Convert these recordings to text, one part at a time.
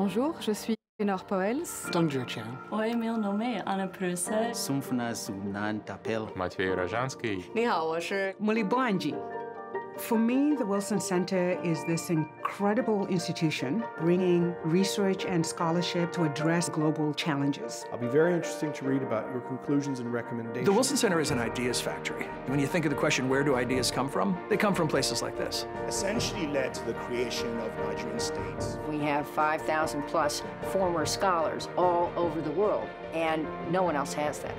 Bonjour, je suis Nor Poels. Oi, meu nome é Ana Prusa. Матвей Рожанский. 你好，我是 Mulibwanji. For me, the Wilson Center is this incredible institution bringing research and scholarship to address global challenges. It'll be very interesting to read about your conclusions and recommendations. The Wilson Center is an ideas factory. When you think of the question, where do ideas come from? They come from places like this. Essentially led to the creation of Nigerian states. We have 5,000 plus former scholars all over the world, and no one else has that.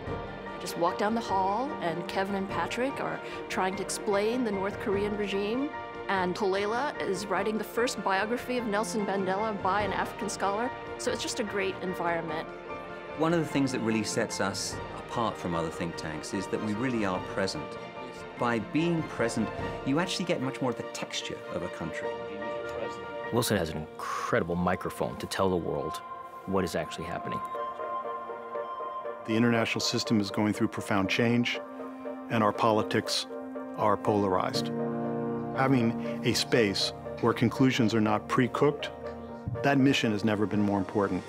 Just walk down the hall, and Kevin and Patrick are trying to explain the North Korean regime, and Kolela is writing the first biography of Nelson Mandela by an African scholar. So it's just a great environment. One of the things that really sets us apart from other think tanks is that we really are present. By being present, you actually get much more of the texture of a country. Wilson has an incredible microphone to tell the world what is actually happening. The international system is going through profound change, and our politics are polarized. Having a space where conclusions are not pre-cooked, that mission has never been more important.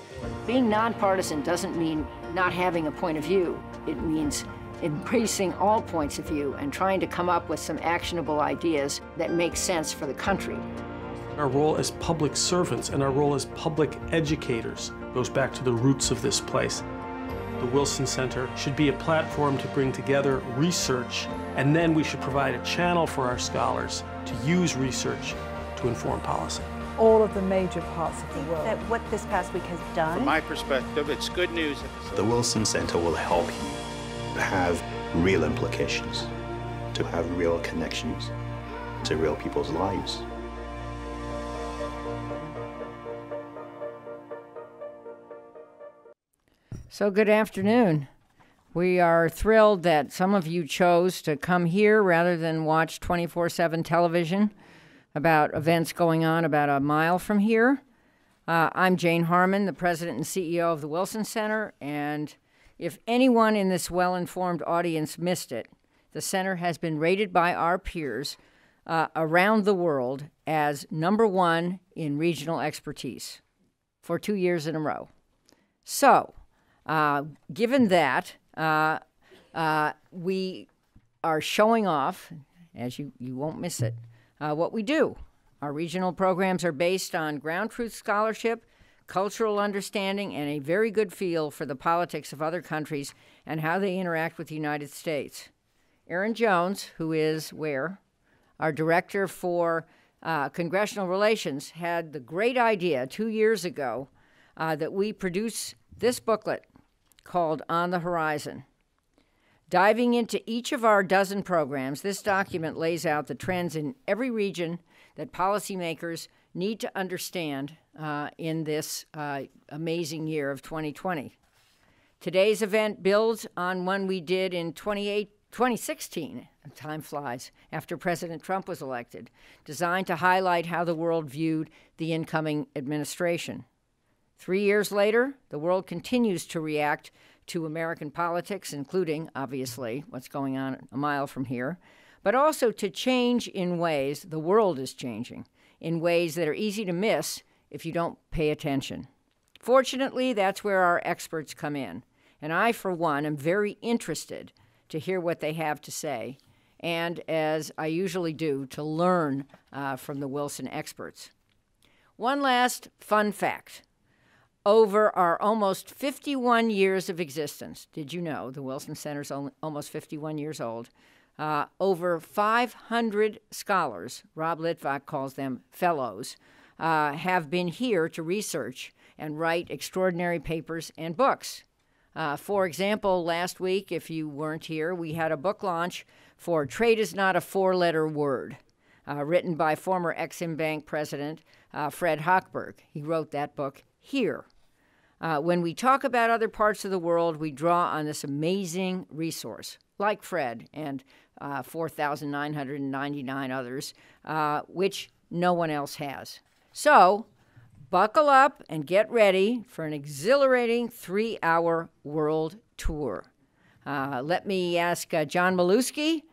Being nonpartisan doesn't mean not having a point of view. It means embracing all points of view and trying to come up with some actionable ideas that make sense for the country. Our role as public servants and our role as public educators goes back to the roots of this place. The Wilson Center should be a platform to bring together research, and then we should provide a channel for our scholars to use research to inform policy. All of the major parts of the world. That what this past week has done. From my perspective, it's good news. The Wilson Center will help you have real implications, to have real connections to real people's lives. So good afternoon. We are thrilled that some of you chose to come here rather than watch 24/7 television about events going on about a mile from here. I'm Jane Harmon, the president and CEO of the Wilson Center, and if anyone in this well-informed audience missed it, the center has been rated by our peers around the world as #1 in regional expertise for 2 years in a row. So, given that, we are showing off, as you won't miss it, what we do. Our regional programs are based on ground truth scholarship, cultural understanding, and a very good feel for the politics of other countries and how they interact with the United States. Aaron Jones, who is our director for congressional relations, had the great idea 2 years ago that we produce this booklet called On the Horizon. Diving into each of our dozen programs, this document lays out the trends in every region that policymakers need to understand in this amazing year of 2020. Today's event builds on one we did in 2016, time flies, after President Trump was elected, designed to highlight how the world viewed the incoming administration. 3 years later, the world continues to react to American politics, including, obviously, what's going on a mile from here, but also to change in ways, the world is changing, in ways that are easy to miss if you don't pay attention. Fortunately, that's where our experts come in, and I, for one, am very interested to hear what they have to say, and as I usually do, to learn from the Wilson experts. One last fun fact. Over our almost 51 years of existence, did you know the Wilson Center's almost 51 years old, over 500 scholars, Rob Litvak calls them fellows, have been here to research and write extraordinary papers and books. For example, last week, if you weren't here, we had a book launch for Trade is Not a Four-Letter Word, written by former Exim Bank president Fred Hochberg. He wrote that book here. When we talk about other parts of the world, we draw on this amazing resource, like Fred and 4,999 others, which no one else has. So, buckle up and get ready for an exhilarating 3-hour world tour. Let me ask John Maluski,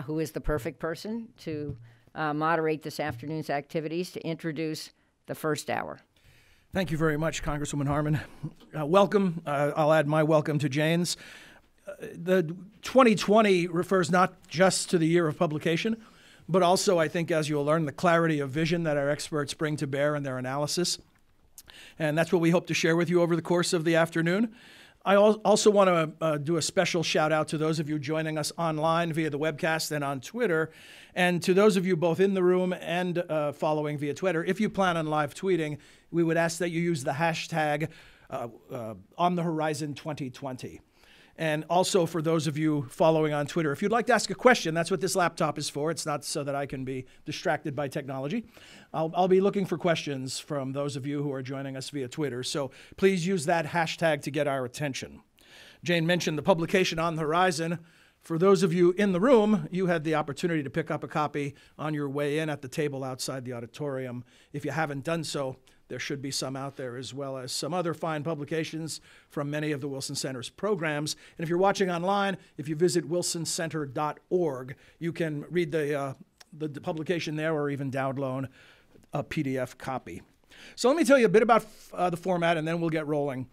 who is the perfect person to moderate this afternoon's activities, to introduce the first hour. Thank you very much, Congresswoman Harman. Welcome. I'll add my welcome to Jane's. The 2020 refers not just to the year of publication, but also, I think, as you'll learn, the clarity of vision that our experts bring to bear in their analysis. And that's what we hope to share with you over the course of the afternoon. I also want to do a special shout out to those of you joining us online via the webcast and on Twitter, and to those of you both in the room and following via Twitter. If you plan on live tweeting, we would ask that you use the hashtag #OnTheHorizon2020. And also for those of you following on Twitter, if you'd like to ask a question, that's what this laptop is for. It's not so that I can be distracted by technology. I'll be looking for questions from those of you who are joining us via Twitter. So please use that hashtag to get our attention. Jane mentioned the publication On the Horizon. For those of you in the room, you had the opportunity to pick up a copy on your way in at the table outside the auditorium. If you haven't done so, there should be some out there, as well as some other fine publications from many of the Wilson Center's programs. And if you're watching online, if you visit wilsoncenter.org, you can read the publication there or even download a PDF copy. So let me tell you a bit about the format, and then we'll get rolling.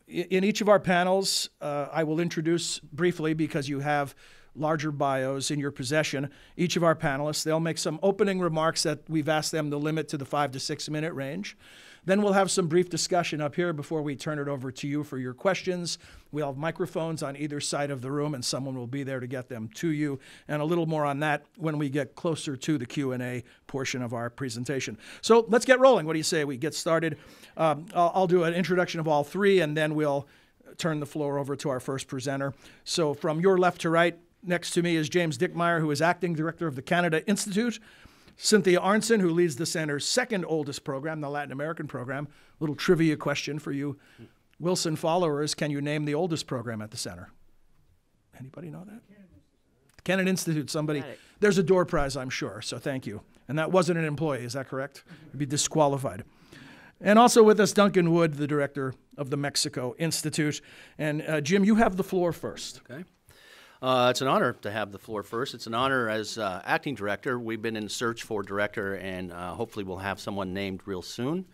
In each of our panels, I will introduce briefly, because you have larger bios in your possession, each of our panelists. They'll make some opening remarks that we've asked them to limit to the 5 to 6 minute range. Then we'll have some brief discussion up here before we turn it over to you for your questions. We'll have microphones on either side of the room, and someone will be there to get them to you. And a little more on that when we get closer to the Q&A portion of our presentation. So let's get rolling. What do you say we get started? I'll do an introduction of all three, and then we'll turn the floor over to our first presenter. So from your left to right, next to me is James Dickmeyer, who is Acting Director of the Canada Institute. Cynthia Arnson, who leads the Center's second oldest program, the Latin American program. Little trivia question for you Wilson followers. Can you name the oldest program at the Center? Anybody know that? Canada Institute, somebody. There's a door prize, I'm sure, so thank you. And that wasn't an employee, is that correct? You'd be disqualified. And also with us, Duncan Wood, the Director of the Mexico Institute. And Jim, you have the floor first. Okay. It's an honor to have the floor first. It's an honor as acting director. We've been in search for director, and hopefully we'll have someone named real soon.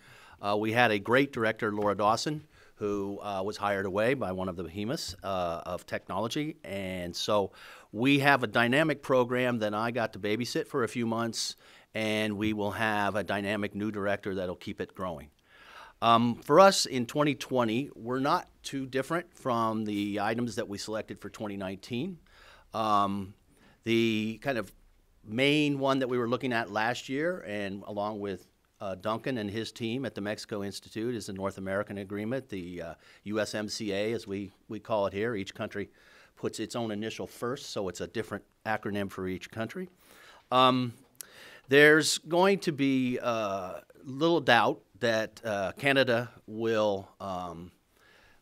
We had a great director, Laura Dawson, who was hired away by one of the behemoths of technology. And so we have a dynamic program that I got to babysit for a few months, and we will have a dynamic new director that'll keep it growing. For us in 2020, we're not too different from the items that we selected for 2019. The kind of main one that we were looking at last year, and along with Duncan and his team at the Mexico Institute, is the North American Agreement, the USMCA as we call it here. Each country puts its own initial first, so it's a different acronym for each country. There's going to be little doubt that Canada will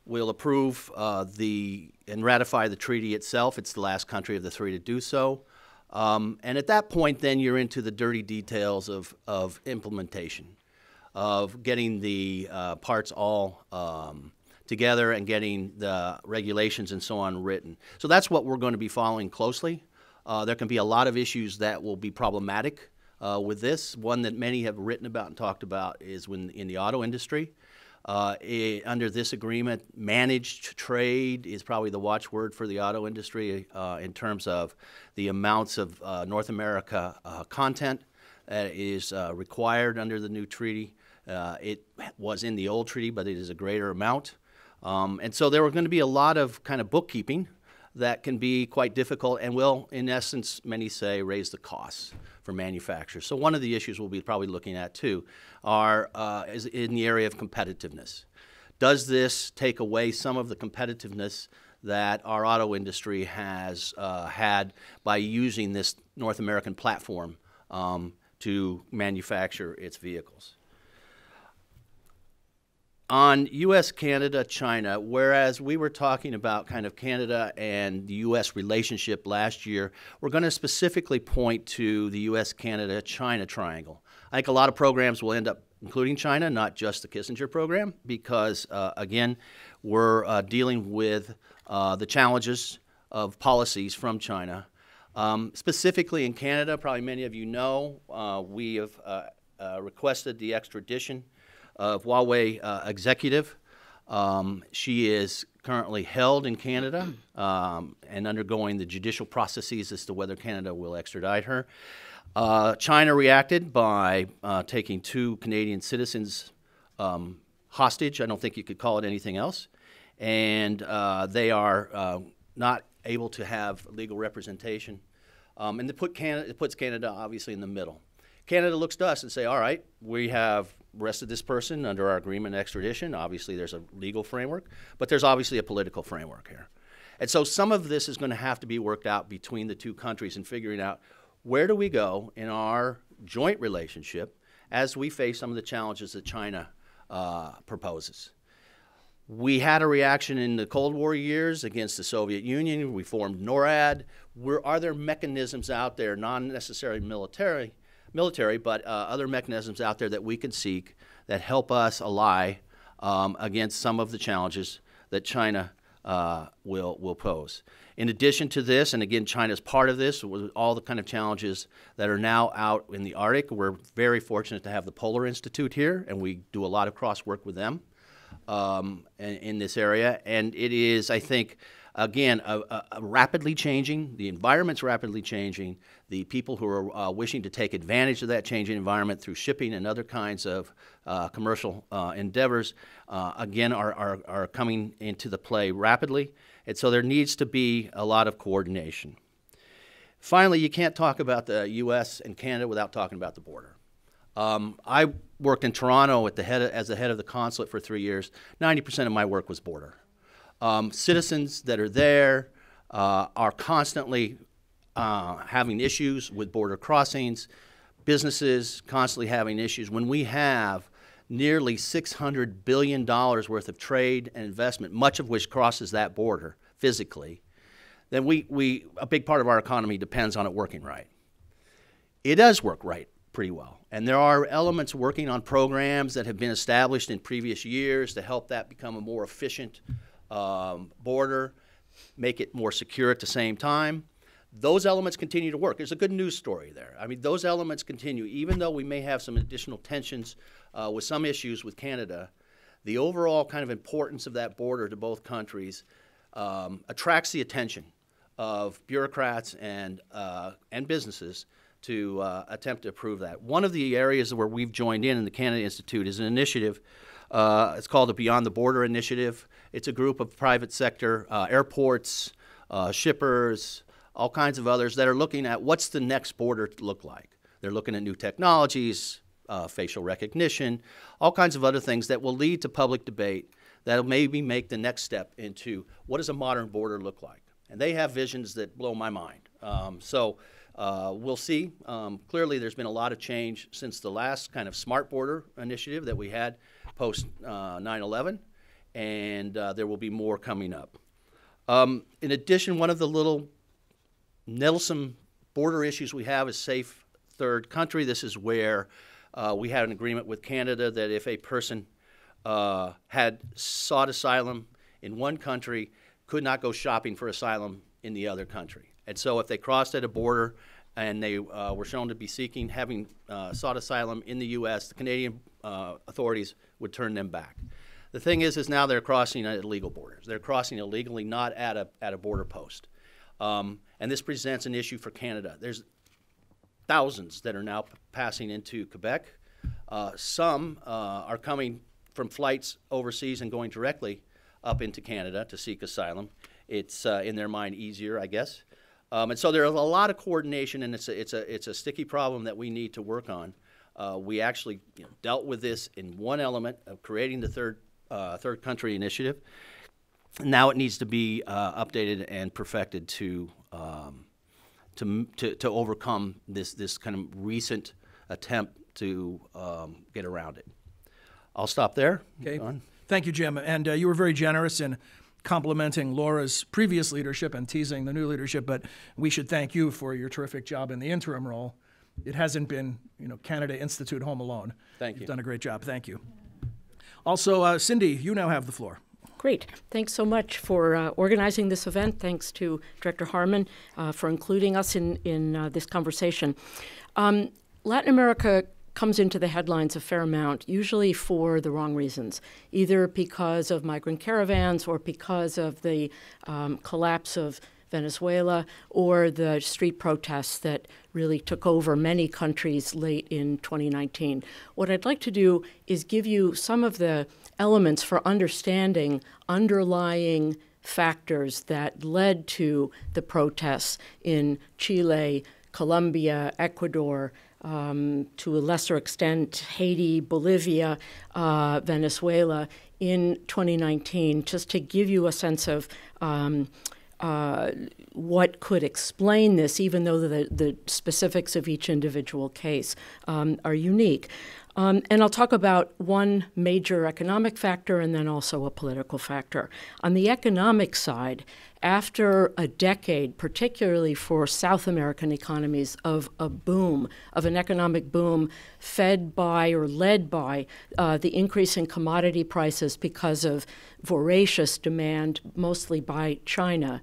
approve and ratify the treaty itself. It's the last country of the three to do so. And at that point, then you're into the dirty details of implementation, of getting the parts all together and getting the regulations and so on written. So that's what we're going to be following closely. There can be a lot of issues that will be problematic with this. One that many have written about and talked about is in the auto industry. Under this agreement, managed trade is probably the watchword for the auto industry in terms of the amounts of North America content that is required under the new treaty. It was in the old treaty, but it is a greater amount. And so there are going to be a lot of kind of bookkeeping that can be quite difficult and will, in essence, many say, raise the costs for manufacturers. So one of the issues we'll be probably looking at, too, is in the area of competitiveness. Does this take away some of the competitiveness that our auto industry has had by using this North American platform to manufacture its vehicles? On U.S., Canada, China, whereas we were talking about kind of Canada and the U.S. relationship last year, we're going to specifically point to the U.S., Canada, China triangle. I think a lot of programs will end up including China, not just the Kissinger program, because, again, we're dealing with the challenges of policies from China. Specifically in Canada, probably many of you know, we have requested the extradition of Huawei executive. She is currently held in Canada and undergoing the judicial processes as to whether Canada will extradite her. China reacted by taking 2 Canadian citizens hostage. I don't think you could call it anything else. And they are not able to have legal representation. And it puts Canada obviously in the middle. Canada looks to us and say, all right, we have arrested this person under our agreement of extradition. Obviously there's a legal framework, but there's obviously a political framework here. And so some of this is going to have to be worked out between the 2 countries in figuring out where do we go in our joint relationship as we face some of the challenges that China proposes. We had a reaction in the Cold War years against the Soviet Union. We formed NORAD. Are there mechanisms out there, not necessarily military, but other mechanisms out there that we can seek that help us ally against some of the challenges that China will pose. In addition to this, and again, China's part of this, with all the kind of challenges that are now out in the Arctic, we're very fortunate to have the Polar Institute here, and we do a lot of cross work with them in this area. And it is, I think, again, rapidly changing. The environment's rapidly changing. The people who are wishing to take advantage of that changing environment through shipping and other kinds of commercial endeavors, again, are coming into the play rapidly. And so there needs to be a lot of coordination. Finally, you can't talk about the U.S. and Canada without talking about the border. I worked in Toronto as the head of the consulate for 3 years. 90% of my work was border. Citizens that are there are constantly having issues with border crossings, businesses constantly having issues. When we have nearly $600 billion worth of trade and investment, much of which crosses that border physically, then a big part of our economy depends on it working right. It does work right pretty well. And there are elements working on programs that have been established in previous years to help that become a more efficient border, make it more secure at the same time. Those elements continue to work. There's a good news story there. I mean, those elements continue. Even though we may have some additional tensions with some issues with Canada, the overall kind of importance of that border to both countries attracts the attention of bureaucrats and businesses to attempt to improve that. One of the areas where we've joined in the Canada Institute is an initiative. It's called the Beyond the Border Initiative. It's a group of private sector, airports, shippers, all kinds of others that are looking at what's the next border look like. They're looking at new technologies, facial recognition, all kinds of other things that will lead to public debate that will maybe make the next step into what does a modern border look like. And they have visions that blow my mind. We'll see. Clearly, there's been a lot of change since the last kind of smart border initiative that we had post 9/11, and there will be more coming up. In addition, one of the little nettlesome border issues we have is safe third country. This is where we had an agreement with Canada that if a person had sought asylum in one country, could not go shopping for asylum in the other country. And so if they crossed at a border and they were shown to be having sought asylum in the U.S., the Canadian authorities would turn them back. The thing is now they're crossing at illegal borders. They're crossing illegally, not at a border post. And this presents an issue for Canada. There's thousands that are now passing into Quebec. Some are coming from flights overseas and going directly up into Canada to seek asylum. It's, in their mind, easier, I guess. And so there's a lot of coordination, and it's a sticky problem that we need to work on. We actually dealt with this in one element of creating the third country initiative. Now it needs to be updated and perfected to overcome this kind of recent attempt to get around it. I'll stop there. Okay. Thank you, Jim. And you were very generous in complimenting Laura's previous leadership and teasing the new leadership, but we should thank you for your terrific job in the interim role. It hasn't been, Canada Institute home alone. Thank you. You've done a great job. Thank you. Also, Cindy, you now have the floor. Great. Thanks so much for organizing this event. Thanks to Director Harmon for including us in this conversation. Latin America comes into the headlines a fair amount, usually for the wrong reasons, either because of migrant caravans or because of the collapse of Venezuela or the street protests that really took over many countries late in 2019. What I'd like to do is give you some of the elements for understanding underlying factors that led to the protests in Chile, Colombia, Ecuador, to a lesser extent, Haiti, Bolivia, Venezuela in 2019, just to give you a sense of what could explain this, even though the specifics of each individual case are unique. And I'll talk about one major economic factor and then also a political factor. On the economic side, after a decade, particularly for South American economies, of a boom, of an economic boom fed by or led by the increase in commodity prices because of voracious demand, mostly by China,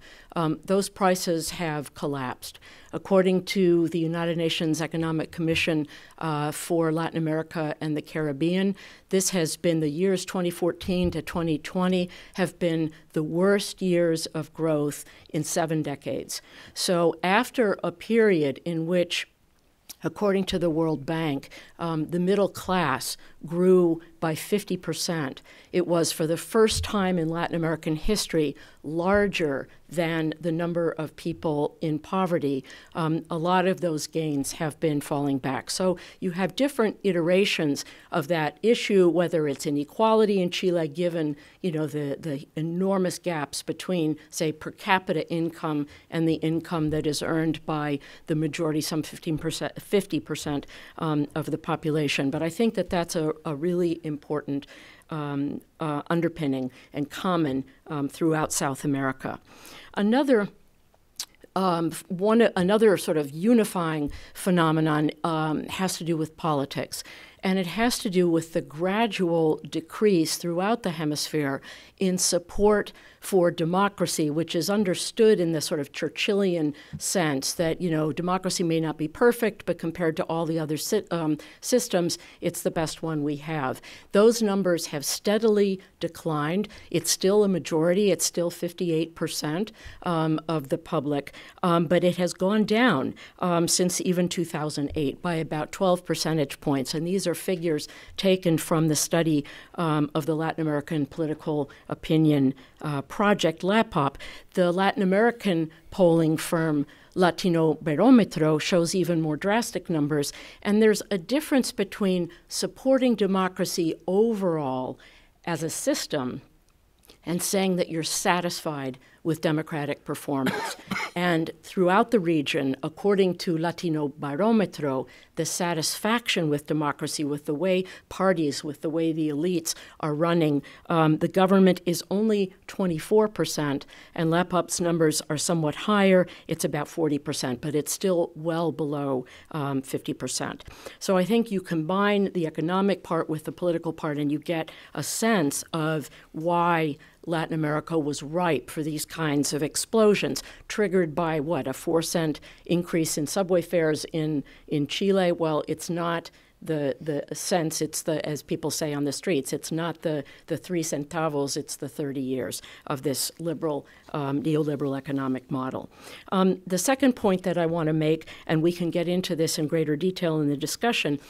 those prices have collapsed. According to the United Nations Economic Commission for Latin America and the Caribbean, this has been the years 2014 to 2020 have been the worst years of growth in 7 decades. So after a period in which, according to the World Bank, the middle class grew by 50%. It was, for the first time in Latin American history, larger than the number of people in poverty. A lot of those gains have been falling back. So you have different iterations of that issue, whether it's inequality in Chile, given the enormous gaps between, say, per capita income and the income that is earned by the majority, some 50% of the population. But I think that that's a really important underpinning and common throughout South America. Another sort of unifying phenomenon has to do with politics, and it has to do with the gradual decrease throughout the hemisphere in support for democracy, which is understood in the sort of Churchillian sense that, democracy may not be perfect, but compared to all the other systems, it's the best one we have. Those numbers have steadily declined. It's still a majority. It's still 58% of the public, but it has gone down since even 2008 by about 12 percentage points. And these are figures taken from the study of the Latin American political opinion project, LAPOP. The Latin American polling firm Latino Barometro shows even more drastic numbers, and there's a difference between supporting democracy overall as a system and saying that you're satisfied with democratic performance. And throughout the region, according to Latino Barometro, the satisfaction with democracy, with the way parties, with the way the elites are running, the government is only 24%, and LAPOP's numbers are somewhat higher. It's about 40%, but it's still well below 50%. So I think you combine the economic part with the political part, and you get a sense of why Latin America was ripe for these kinds of explosions, triggered by a 4-cent increase in subway fares in Chile. Well, it's not the cents, it's the, as people say on the streets, it's not the 3 centavos, it's the 30 years of this liberal, neoliberal economic model. The second point that I want to make, and we can get into this in greater detail in the discussion,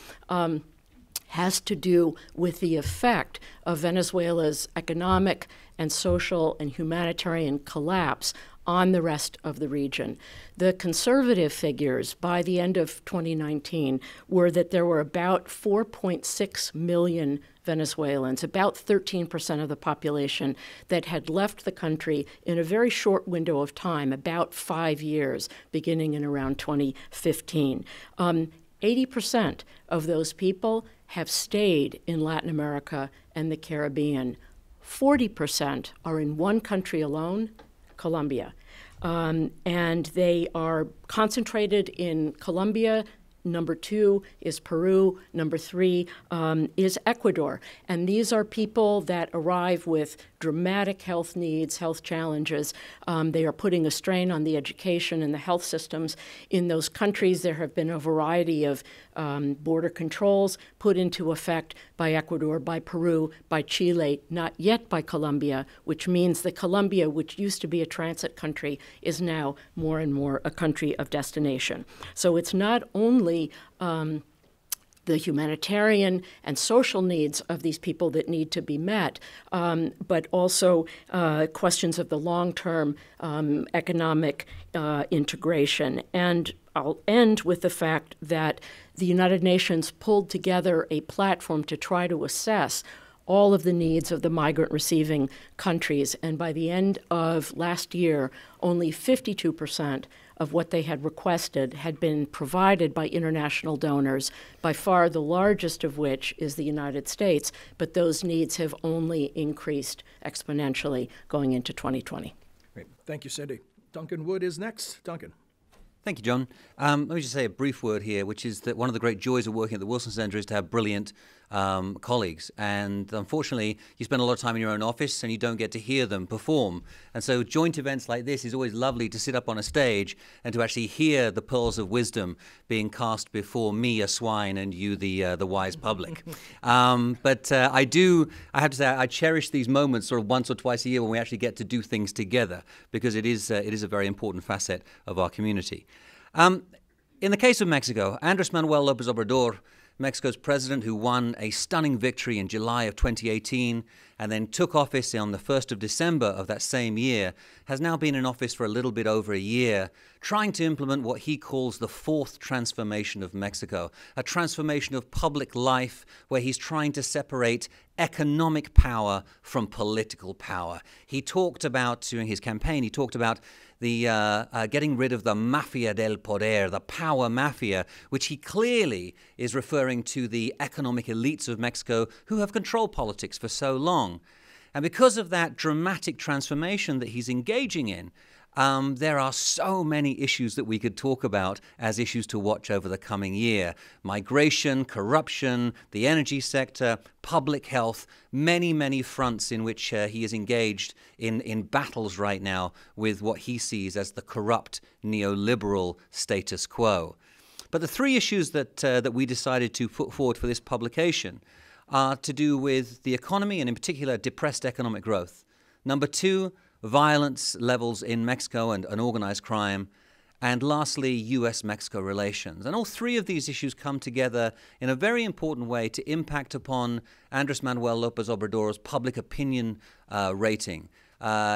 has to do with the effect of Venezuela's economic and social and humanitarian collapse on the rest of the region. The conservative figures by the end of 2019 were that there were about 4.6 million Venezuelans, about 13% of the population, that had left the country in a very short window of time, about 5 years, beginning in around 2015. 80% of those people have stayed in Latin America and the Caribbean. 40% are in one country alone, Colombia. And they are concentrated in Colombia. Number 2 is Peru. Number 3 is Ecuador. And these are people that arrive with dramatic health needs, health challenges. They are putting a strain on the education and the health systems in those countries. There have been a variety of border controls put into effect by Ecuador, by Peru, by Chile, not yet by Colombia, which means that Colombia, which used to be a transit country, is now more and more a country of destination. So it's not only the humanitarian and social needs of these people that need to be met, but also questions of the long-term economic integration. And I'll end with the fact that the United Nations pulled together a platform to try to assess all of the needs of the migrant-receiving countries. And by the end of last year, only 52% of what they had requested had been provided by international donors, by far the largest of which is the United States, but those needs have only increased exponentially going into 2020. Great. Thank you, Cindy. Duncan Wood is next. Duncan. Thank you, John. Let me just say a brief word here, which is that one of the great joys of working at the Wilson Center is to have brilliant colleagues. And unfortunately, you spend a lot of time in your own office and you don't get to hear them perform. And so joint events like this is always lovely to sit up on a stage and to actually hear the pearls of wisdom being cast before me, a swine, and you, the wise public. But I have to say, I cherish these moments sort of once or twice a year when we actually get to do things together, because it is a very important facet of our community. In the case of Mexico, Andrés Manuel López Obrador, Mexico's president, who won a stunning victory in July of 2018 and then took office on the 1st of December of that same year, has now been in office for a little bit over a year, trying to implement what he calls the fourth transformation of Mexico, a transformation of public life where he's trying to separate economic power from political power. He talked about, during his campaign, he talked about the getting rid of the mafia del poder, the power mafia, which he clearly is referring to the economic elites of Mexico who have controlled politics for so long. And because of that dramatic transformation that he's engaging in, there are so many issues that we could talk about as issues to watch over the coming year. Migration, corruption, the energy sector, public health, many, many fronts in which he is engaged in battles right now with what he sees as the corrupt neoliberal status quo. But the three issues that we decided to put forward for this publication are to do with the economy and in particular depressed economic growth. Number two, violence levels in Mexico and organized crime, and lastly, U.S.-Mexico relations. And all three of these issues come together in a very important way to impact upon Andrés Manuel López Obrador's public opinion rating.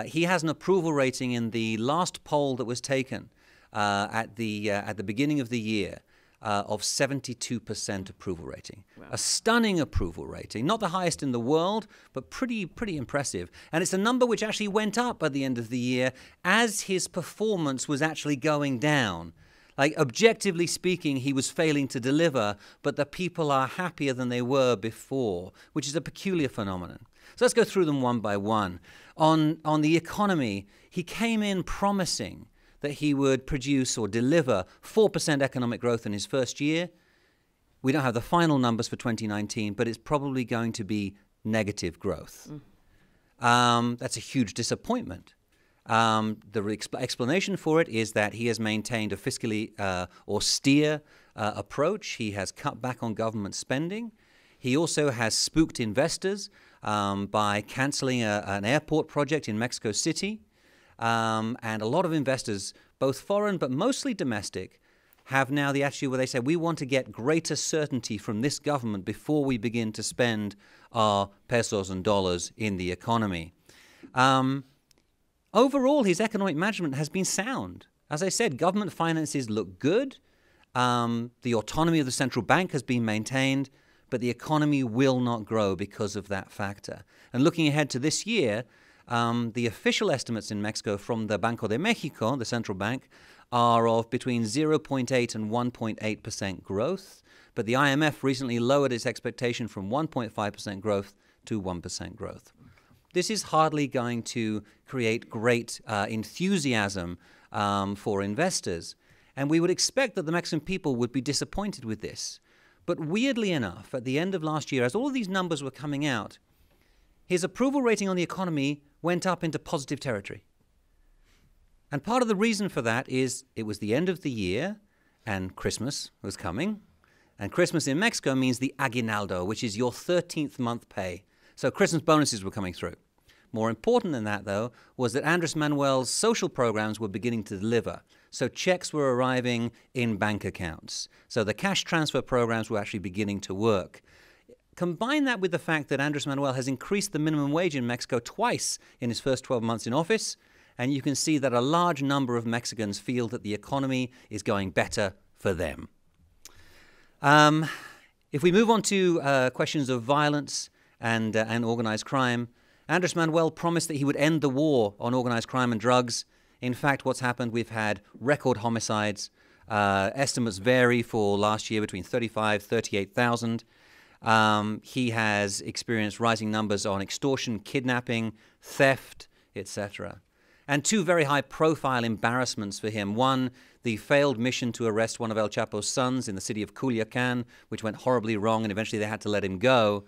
He has an approval rating in the last poll that was taken at the beginning of the year of 72% approval rating. Wow. A stunning approval rating, not the highest in the world, but pretty impressive. And it's a number which actually went up at the end of the year as his performance was actually going down. Like, objectively speaking, he was failing to deliver, but the people are happier than they were before, which is a peculiar phenomenon. So let's go through them one by one. On the economy, he came in promising that he would produce or deliver 4% economic growth in his first year. We don't have the final numbers for 2019, but it's probably going to be negative growth. That's a huge disappointment. The explanation for it is that he has maintained a fiscally austere approach. He has cut back on government spending. He also has spooked investors by canceling an airport project in Mexico City. And a lot of investors, both foreign but mostly domestic, have now the attitude where they say, we want to get greater certainty from this government before we begin to spend our pesos and dollars in the economy. Overall, his economic management has been sound. As I said, government finances look good. The autonomy of the central bank has been maintained, but the economy will not grow because of that factor. And looking ahead to this year, the official estimates in Mexico from the Banco de Mexico, the central bank, are of between 0.8 and 1.8% growth. But the IMF recently lowered its expectation from 1.5% growth to 1% growth. This is hardly going to create great enthusiasm for investors. And we would expect that the Mexican people would be disappointed with this. But weirdly enough, at the end of last year, as all of these numbers were coming out, his approval rating on the economy went up into positive territory. And part of the reason for that is it was the end of the year and Christmas was coming. And Christmas in Mexico means the aguinaldo, which is your 13th month pay. So Christmas bonuses were coming through. More important than that, though, was that Andrés Manuel's social programs were beginning to deliver. So checks were arriving in bank accounts. So the cash transfer programs were actually beginning to work. Combine that with the fact that Andrés Manuel has increased the minimum wage in Mexico twice in his first 12 months in office, and you can see that a large number of Mexicans feel that the economy is going better for them. If we move on to questions of violence and organized crime, Andrés Manuel promised that he would end the war on organized crime and drugs. In fact, what's happened, we've had record homicides. Estimates vary for last year between 35,000, 38,000. He has experienced rising numbers on extortion, kidnapping, theft, etc. And two very high-profile embarrassments for him. One, the failed mission to arrest one of El Chapo's sons in the city of Culiacan, which went horribly wrong, and eventually they had to let him go.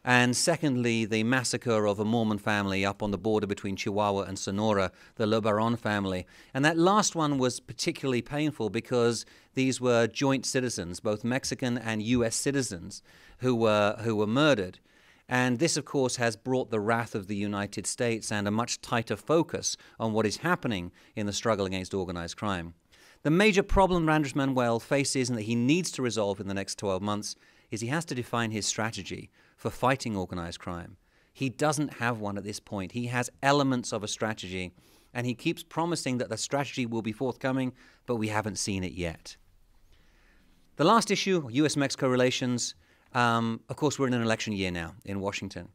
And secondly, the massacre of a Mormon family up on the border between Chihuahua and Sonora, the LeBaron family. And that last one was particularly painful because these were joint citizens, both Mexican and U.S. citizens, who were murdered. And this, of course, has brought the wrath of the United States and a much tighter focus on what is happening in the struggle against organized crime. The major problem Andrés Manuel faces and that he needs to resolve in the next 12 months is he has to define his strategy for fighting organized crime. He doesn't have one at this point. He has elements of a strategy, and he keeps promising that the strategy will be forthcoming, but we haven't seen it yet. The last issue, U.S.-Mexico relations. Of course, we're in an election year now in Washington.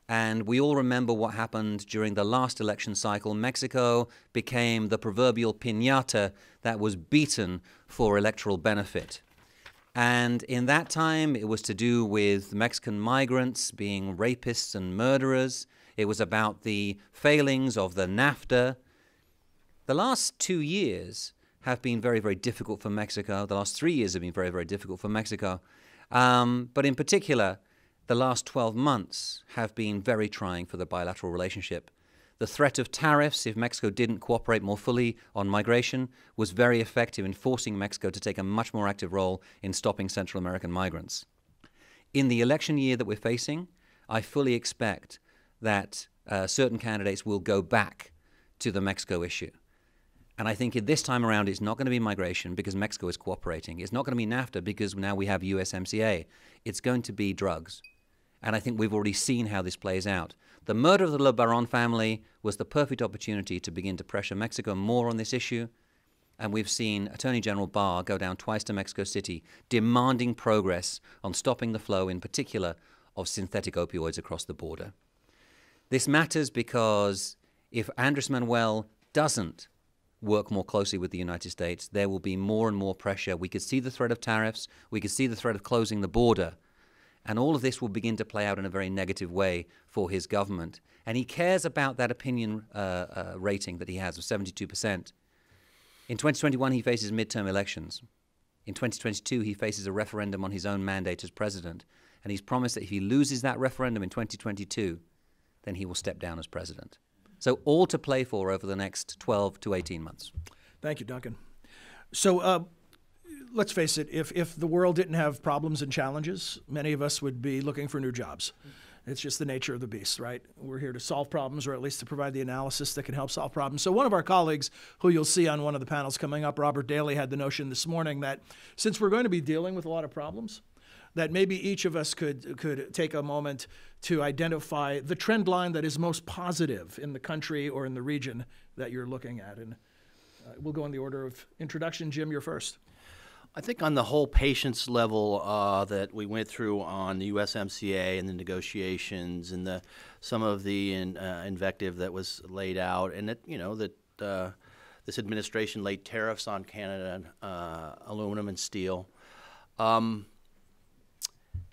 And we all remember what happened during the last election cycle. Mexico became the proverbial piñata that was beaten for electoral benefit. And in that time, it was to do with Mexican migrants being rapists and murderers. It was about the failings of the NAFTA. The last 2 years have been very, very difficult for Mexico. The last 3 years have been very, very difficult for Mexico. But in particular, the last 12 months have been very trying for the bilateral relationship. The threat of tariffs, if Mexico didn't cooperate more fully on migration, was very effective in forcing Mexico to take a much more active role in stopping Central American migrants. In the election year that we're facing, I fully expect that certain candidates will go back to the Mexico issue. And I think this time around it's not going to be migration because Mexico is cooperating. It's not going to be NAFTA because now we have USMCA. It's going to be drugs. And I think we've already seen how this plays out. The murder of the LeBaron family was the perfect opportunity to begin to pressure Mexico more on this issue. And we've seen Attorney General Barr go down twice to Mexico City demanding progress on stopping the flow, in particular, of synthetic opioids across the border. This matters because if Andrés Manuel doesn't work more closely with the United States, there will be more and more pressure. We could see the threat of tariffs. We could see the threat of closing the border. And all of this will begin to play out in a very negative way for his government. And he cares about that opinion rating that he has of 72%. In 2021, he faces midterm elections. In 2022, he faces a referendum on his own mandate as president. And he's promised that if he loses that referendum in 2022, then he will step down as president. So all to play for over the next 12 to 18 months. Thank you, Duncan. So let's face it, if the world didn't have problems and challenges, many of us would be looking for new jobs. It's just the nature of the beast, right? We're here to solve problems, or at least to provide the analysis that can help solve problems. So one of our colleagues, who you'll see on one of the panels coming up, Robert Daly, had the notion this morning that since we're going to be dealing with a lot of problems, that maybe each of us could take a moment to identify the trend line that is most positive in the country or in the region that you're looking at. And we'll go in the order of introduction. Jim, you're first. I think on the whole patience level that we went through on the USMCA and the negotiations and some of the invective that was laid out, and that this administration laid tariffs on Canada, aluminum and steel,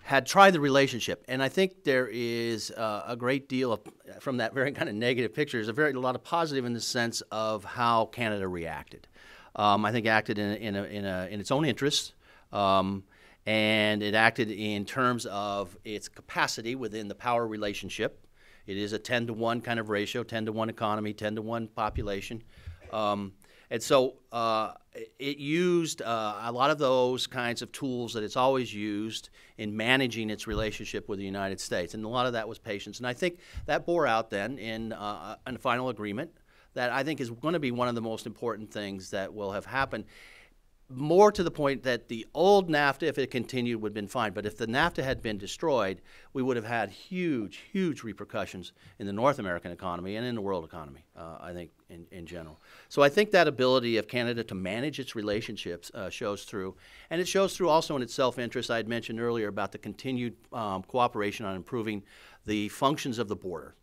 had tried the relationship. And I think there is a great deal of, from that very kind of negative picture, there's a lot of positive in the sense of how Canada reacted. I think acted in its own interest, and it acted in terms of its capacity within the power relationship It is a 10-to-1 kind of ratio, 10-to-1 economy, 10-to-1 population. And so it used a lot of those kinds of tools that it's always used in managing its relationship with the United States. And a lot of that was patience. And I think that bore out then in a final agreement that I think is going to be one of the most important things that will have happened. More to the point that the old NAFTA, if it continued, would have been fine. But if the NAFTA had been destroyed, we would have had huge, huge repercussions in the North American economy and in the world economy, I think, in general. So I think that ability of Canada to manage its relationships shows through. And it shows through also in its self-interest. I had mentioned earlier about the continued cooperation on improving the functions of the border,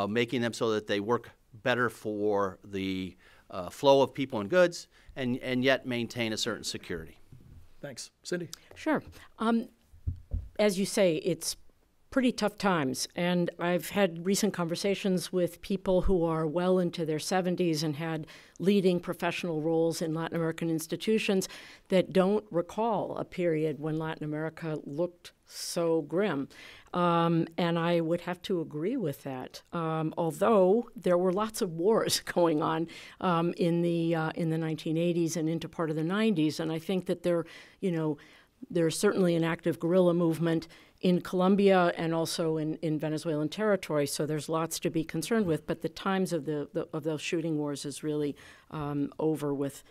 making them so that they work better for the flow of people and goods, and yet maintain a certain security. Thanks. Cindy? Sure. As you say, it's pretty tough times, and I've had recent conversations with people who are well into their 70s and had leading professional roles in Latin American institutions that don't recall a period when Latin America looked so grim. And I would have to agree with that. Although there were lots of wars going on in the 1980s and into part of the 90s, and I think that there's certainly an active guerrilla movement in Colombia and also in Venezuelan territory. So there's lots to be concerned with. But the times of those shooting wars is really over, with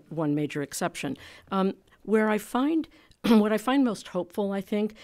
one major exception. What I find most hopeful, I think,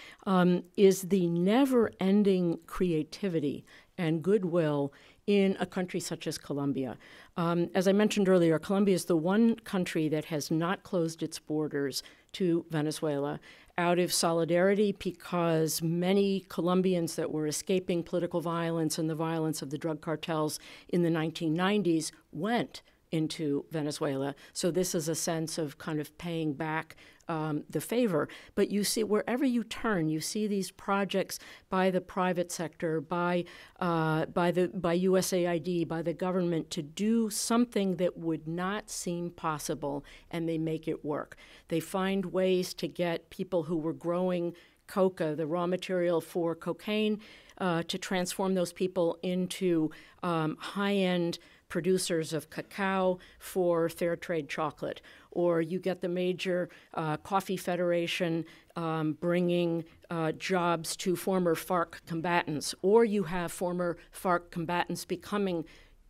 is the never-ending creativity and goodwill in a country such as Colombia. As I mentioned earlier, Colombia is the one country that has not closed its borders to Venezuela out of solidarity, because many Colombians that were escaping political violence and the violence of the drug cartels in the 1990s went into Venezuela. So this is a sense of kind of paying back the favor. But you see, wherever you turn, you see these projects by the private sector, by USAID, by the government, to do something that would not seem possible, and they make it work. They find ways to get people who were growing coca, the raw material for cocaine, to transform those people into high-end producers of cacao for fair trade chocolate. Or you get the major coffee federation bringing jobs to former FARC combatants. Or you have former FARC combatants becoming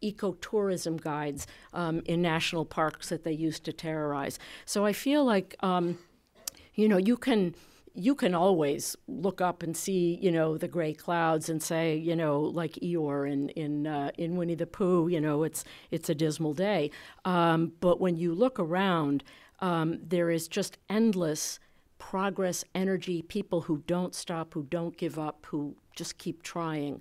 ecotourism guides in national parks that they used to terrorize. So I feel like, you can always look up and see, the gray clouds and say, like Eeyore in Winnie the Pooh, it's a dismal day. But when you look around, there is just endless progress, energy, people who don't stop, who don't give up, who just keep trying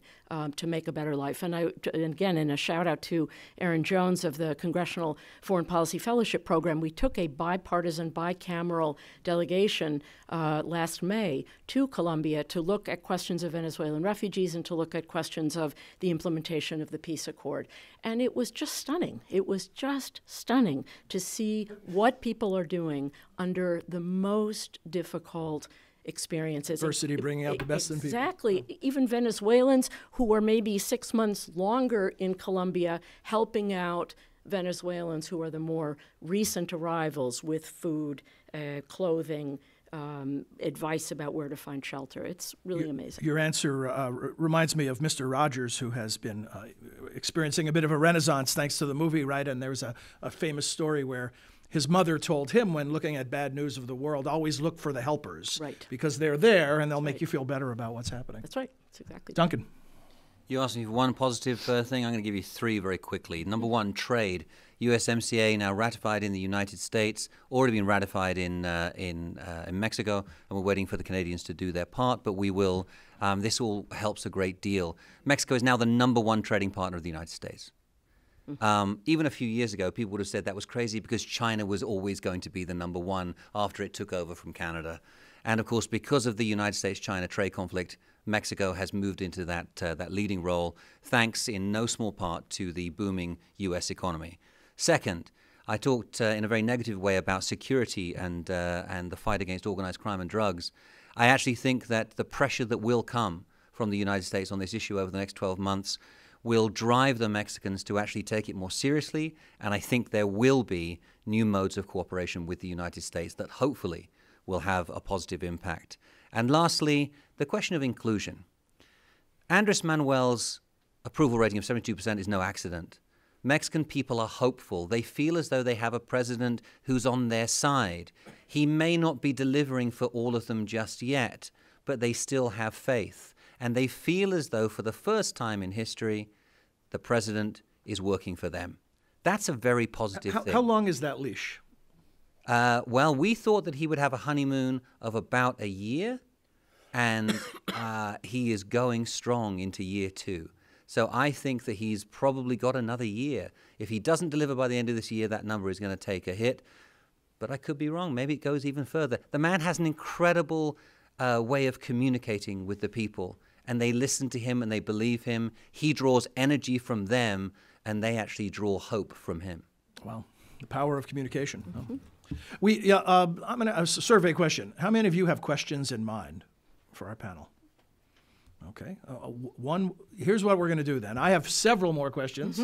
to make a better life. And again, in a shout out to Aaron Jones of the Congressional Foreign Policy Fellowship Program, we took a bipartisan, bicameral delegation last May to Colombia to look at questions of Venezuelan refugees and to look at questions of the implementation of the peace accord. And it was just stunning. It was just stunning to see what people are doing under the most difficult experiences. Diversity bringing out the best in people. Exactly. Even Venezuelans who are maybe 6 months longer in Colombia helping out Venezuelans who are the more recent arrivals with food, clothing, advice about where to find shelter. It's really amazing. Your answer reminds me of Mr. Rogers, who has been experiencing a bit of a renaissance thanks to the movie, right? And there's a famous story where his mother told him, when looking at bad news of the world, always look for the helpers. Right. Because they're there and they'll make you feel better about what's happening. That's right. That's exactly. Duncan. You asked me for one positive thing. I'm going to give you three very quickly. Number one, trade. USMCA now ratified in the United States, already been ratified in Mexico, and we're waiting for the Canadians to do their part, but we will. This all helps a great deal. Mexico is now the #1 trading partner of the United States. Even a few years ago, people would have said that was crazy because China was always going to be the #1 after it took over from Canada. And of course, because of the United States-China trade conflict, Mexico has moved into that leading role, thanks in no small part to the booming U.S. economy. Second, I talked in a very negative way about security and the fight against organized crime and drugs. I actually think that the pressure that will come from the United States on this issue over the next 12 months will drive the Mexicans to actually take it more seriously, and I think there will be new modes of cooperation with the United States that hopefully will have a positive impact. And lastly, the question of inclusion. Andrés Manuel's approval rating of 72% is no accident. Mexican people are hopeful. They feel as though they have a president who's on their side. He may not be delivering for all of them just yet, but they still have faith. And they feel as though for the first time in history, the president is working for them. That's a very positive thing. How long is that leash? Well, we thought that he would have a honeymoon of about a year, and he is going strong into year 2. So I think that he's probably got another year. If he doesn't deliver by the end of this year, that number is going to take a hit. But I could be wrong. Maybe it goes even further. The man has an incredible way of communicating with the people, and they listen to him and they believe him. He draws energy from them, and they actually draw hope from him. Wow, the power of communication. Mm-hmm. I'm going to a survey question. How many of you have questions in mind for our panel? Okay. Here's what we're going to do then. I have several more questions,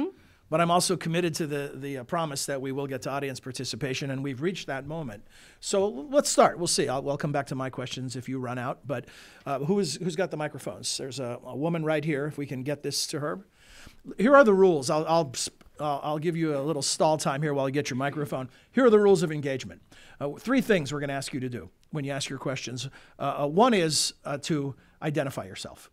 but I'm also committed to the promise that we will get to audience participation, and we've reached that moment. So let's start. We'll see. I'll come back to my questions if you run out. But who's got the microphones? There's a woman right here. If we can get this to her. Here are the rules. I'll give you a little stall time here while you get your microphone. Here are the rules of engagement. 3 things we're going to ask you to do when you ask your questions. One is to identify yourself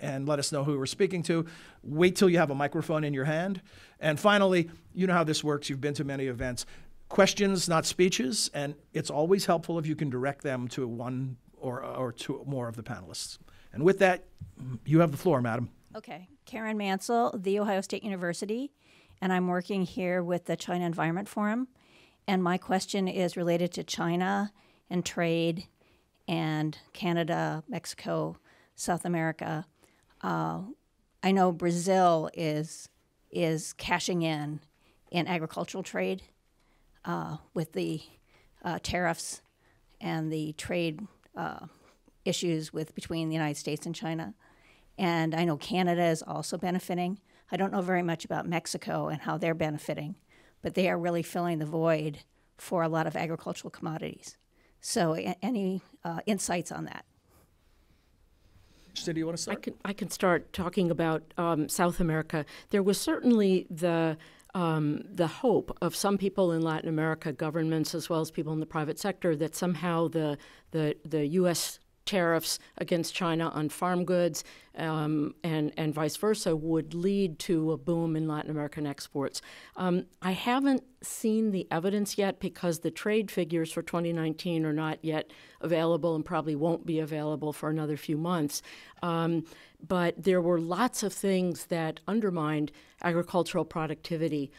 and let us know who we're speaking to. Wait till you have a microphone in your hand. And finally, you know how this works. You've been to many events. Questions, not speeches, and it's always helpful if you can direct them to one or 2 more of the panelists. And with that, you have the floor, madam. Okay. Karen Mansell, The Ohio State University, and I'm working here with the China Environment Forum. And my question is related to China and trade and Canada, Mexico, South America. I know Brazil is cashing in agricultural trade with the tariffs and the trade issues between the United States and China. And I know Canada is also benefiting. I don't know very much about Mexico and how they're benefiting, but they are really filling the void for a lot of agricultural commodities. So any insights on that? Cindy, you want to start? I can start talking about South America. There was certainly the hope of some people in Latin America, governments as well as people in the private sector, that somehow the U.S. tariffs against China on farm goods and vice versa would lead to a boom in Latin American exports. I haven't seen the evidence yet because the trade figures for 2019 are not yet available and probably won't be available for another few months. But there were lots of things that undermined agricultural productivity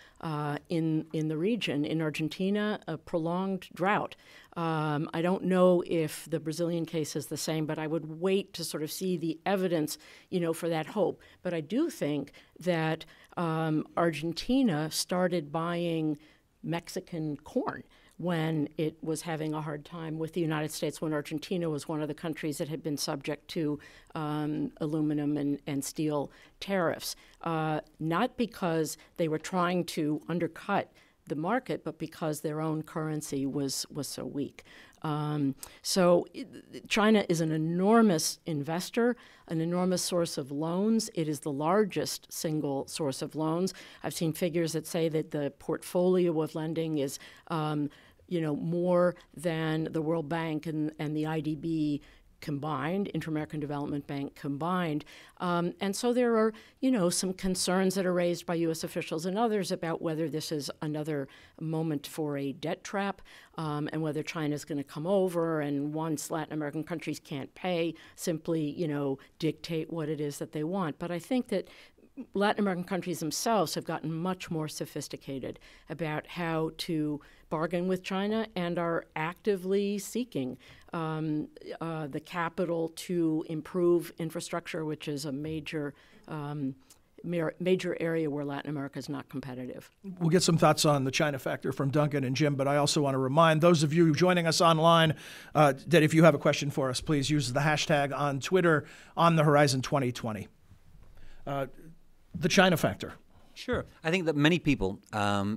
in the region. In Argentina, a prolonged drought. I don't know if the Brazilian case is the same, but I would wait to sort of see the evidence, for that hope. But I do think that Argentina started buying Mexican corn when it was having a hard time with the United States, when Argentina was one of the countries that had been subject to aluminum and steel tariffs, not because they were trying to undercut the market, but because their own currency was so weak. So China is an enormous investor, an enormous source of loans. It is the largest single source of loans. I've seen figures that say that the portfolio of lending is more than the World Bank and the IDB combined, Inter-American Development Bank combined. And so there are, some concerns that are raised by U.S. officials and others about whether this is another moment for a debt trap and whether China is going to come over and once Latin American countries can't pay, simply, dictate what it is that they want. But I think that Latin American countries themselves have gotten much more sophisticated about how to bargain with China and are actively seeking the capital to improve infrastructure, which is a major major area where Latin America is not competitive. We'll get some thoughts on the China factor from Duncan and Jim, but I also want to remind those of you joining us online that if you have a question for us, please use the hashtag on Twitter on the Horizon 2020. The China factor. Sure. I think that many people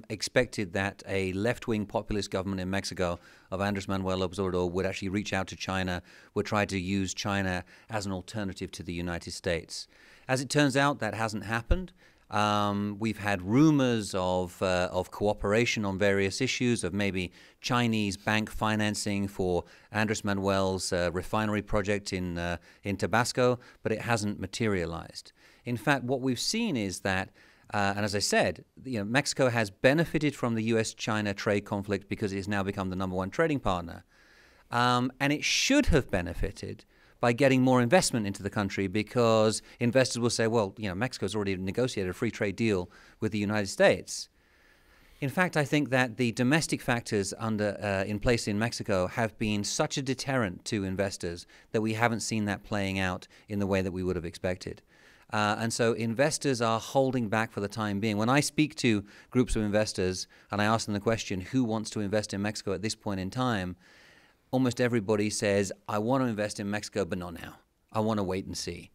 expected that a left-wing populist government in Mexico of Andrés Manuel López Obrador would actually reach out to China, would try to use China as an alternative to the United States. As it turns out, that hasn't happened. We've had rumors of cooperation on various issues, of maybe Chinese bank financing for Andrés Manuel's refinery project in Tabasco, but it hasn't materialized. In fact, what we've seen is that and as I said, Mexico has benefited from the U.S.-China trade conflict because it has now become the #1 trading partner. And it should have benefited by getting more investment into the country, because investors will say, well, Mexico's already negotiated a free trade deal with the United States. In fact, I think that the domestic factors in place in Mexico have been such a deterrent to investors that we haven't seen that playing out in the way that we would have expected. And so investors are holding back for the time being. When I speak to groups of investors and I ask them the question, who wants to invest in Mexico at this point in time, almost everybody says, I want to invest in Mexico, but not now. I want to wait and see.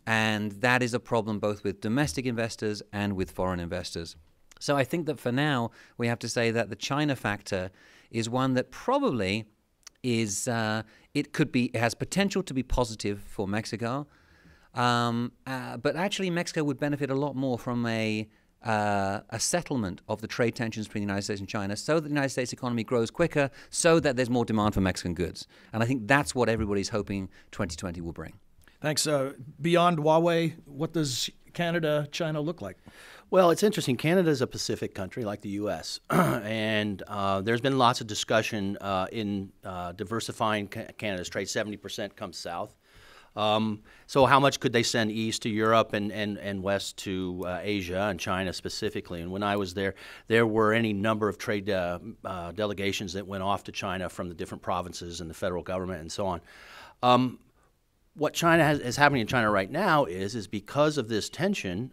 And that is a problem both with domestic investors and with foreign investors. So I think that for now, we have to say that the China factor is one that probably is, it has potential to be positive for Mexico. But actually, Mexico would benefit a lot more from a settlement of the trade tensions between the United States and China, so that the United States economy grows quicker, so that there's more demand for Mexican goods. And I think that's what everybody's hoping 2020 will bring. Thanks. Beyond Huawei, what does Canada-China look like? Well, it's interesting. Canada is a Pacific country like the U.S., and there's been lots of discussion in diversifying Canada's trade. 70% comes south. So how much could they send east to Europe and west to Asia and China specifically? And when I was there, there were any number of trade delegations that went off to China from the different provinces and the federal government and so on. What China is happening in China right now is because of this tension,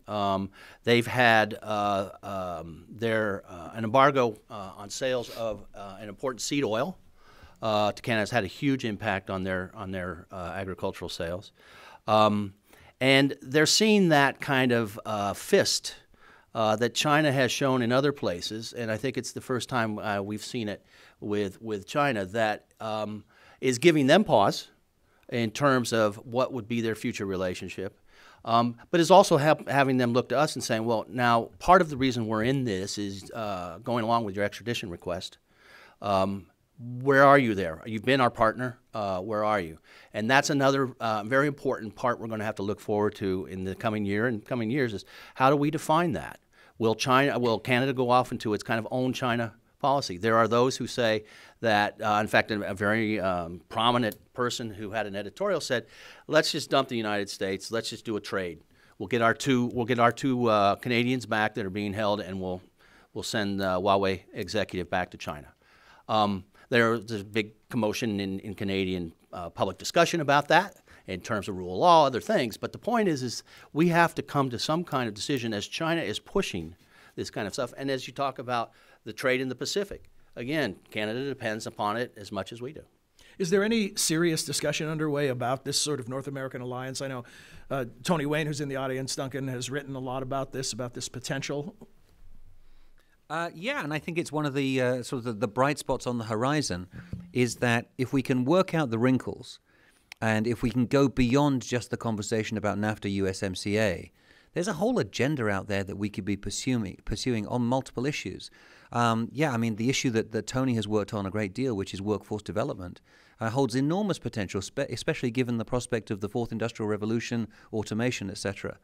they've had an embargo on sales of an important seed oil to Canada. Has had a huge impact on their agricultural sales, and they're seeing that kind of fist that China has shown in other places, and I think it's the first time we've seen it with China that is giving them pause in terms of what would be their future relationship, but is also having them look to us and saying, well, now part of the reason we're in this is going along with your extradition request. Where are you there? You've been our partner. Where are you? And that's another very important part we're going to have to look forward to in the coming year and coming years is how do we define that? Will Canada go off into its kind of own China policy? There are those who say that, in fact, a very prominent person who had an editorial said, let's just dump the United States. Let's just do a trade. We'll get our two Canadians back that are being held, and we'll send Huawei executive back to China. There's a big commotion in Canadian public discussion about that in terms of rule of law, other things. But the point is we have to come to some kind of decision as China is pushing this kind of stuff. And as you talk about the trade in the Pacific, again, Canada depends upon it as much as we do. Is there any serious discussion underway about this sort of North American alliance? I know Tony Wayne, who's in the audience, Duncan, has written a lot about this potential. Yeah, and I think it's one of the sort of the bright spots on the horizon is that if we can work out the wrinkles and if we can go beyond just the conversation about NAFTA USMCA, there's a whole agenda out there that we could be pursuing on multiple issues. Yeah, I mean, the issue that Tony has worked on a great deal, which is workforce development, holds enormous potential, especially given the prospect of the fourth industrial revolution, automation, etc.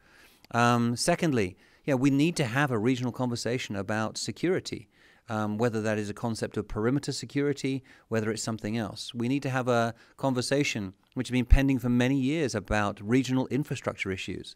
Secondly, yeah, we need to have a regional conversation about security, whether that is a concept of perimeter security, whether it's something else. We need to have a conversation which has been pending for many years about regional infrastructure issues.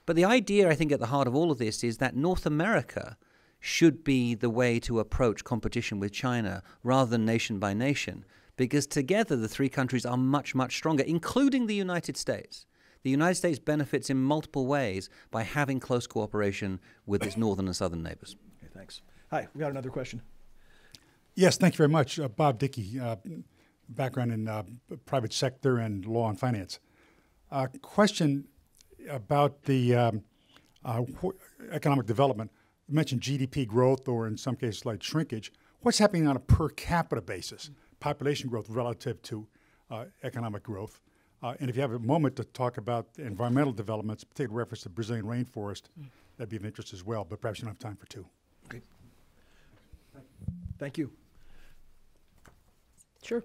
But the idea, I think, at the heart of all of this is that North America should be the way to approach competition with China rather than nation by nation, because together the three countries are much, much stronger, including the United States. the United States benefits in multiple ways by having close cooperation with its northern and southern neighbors. Okay, thanks. Hi, we got another question. Yes, thank you very much. Bob Dickey, background in private sector and law and finance. Question about the economic development. You mentioned GDP growth, or in some cases like shrinkage. What's happening on a per capita basis, population growth relative to economic growth? And if you have a moment to talk about environmental developments, particular reference to the Brazilian rainforest, that'd be of interest as well, but perhaps you don't have time for two. Okay. Thank you. Sure.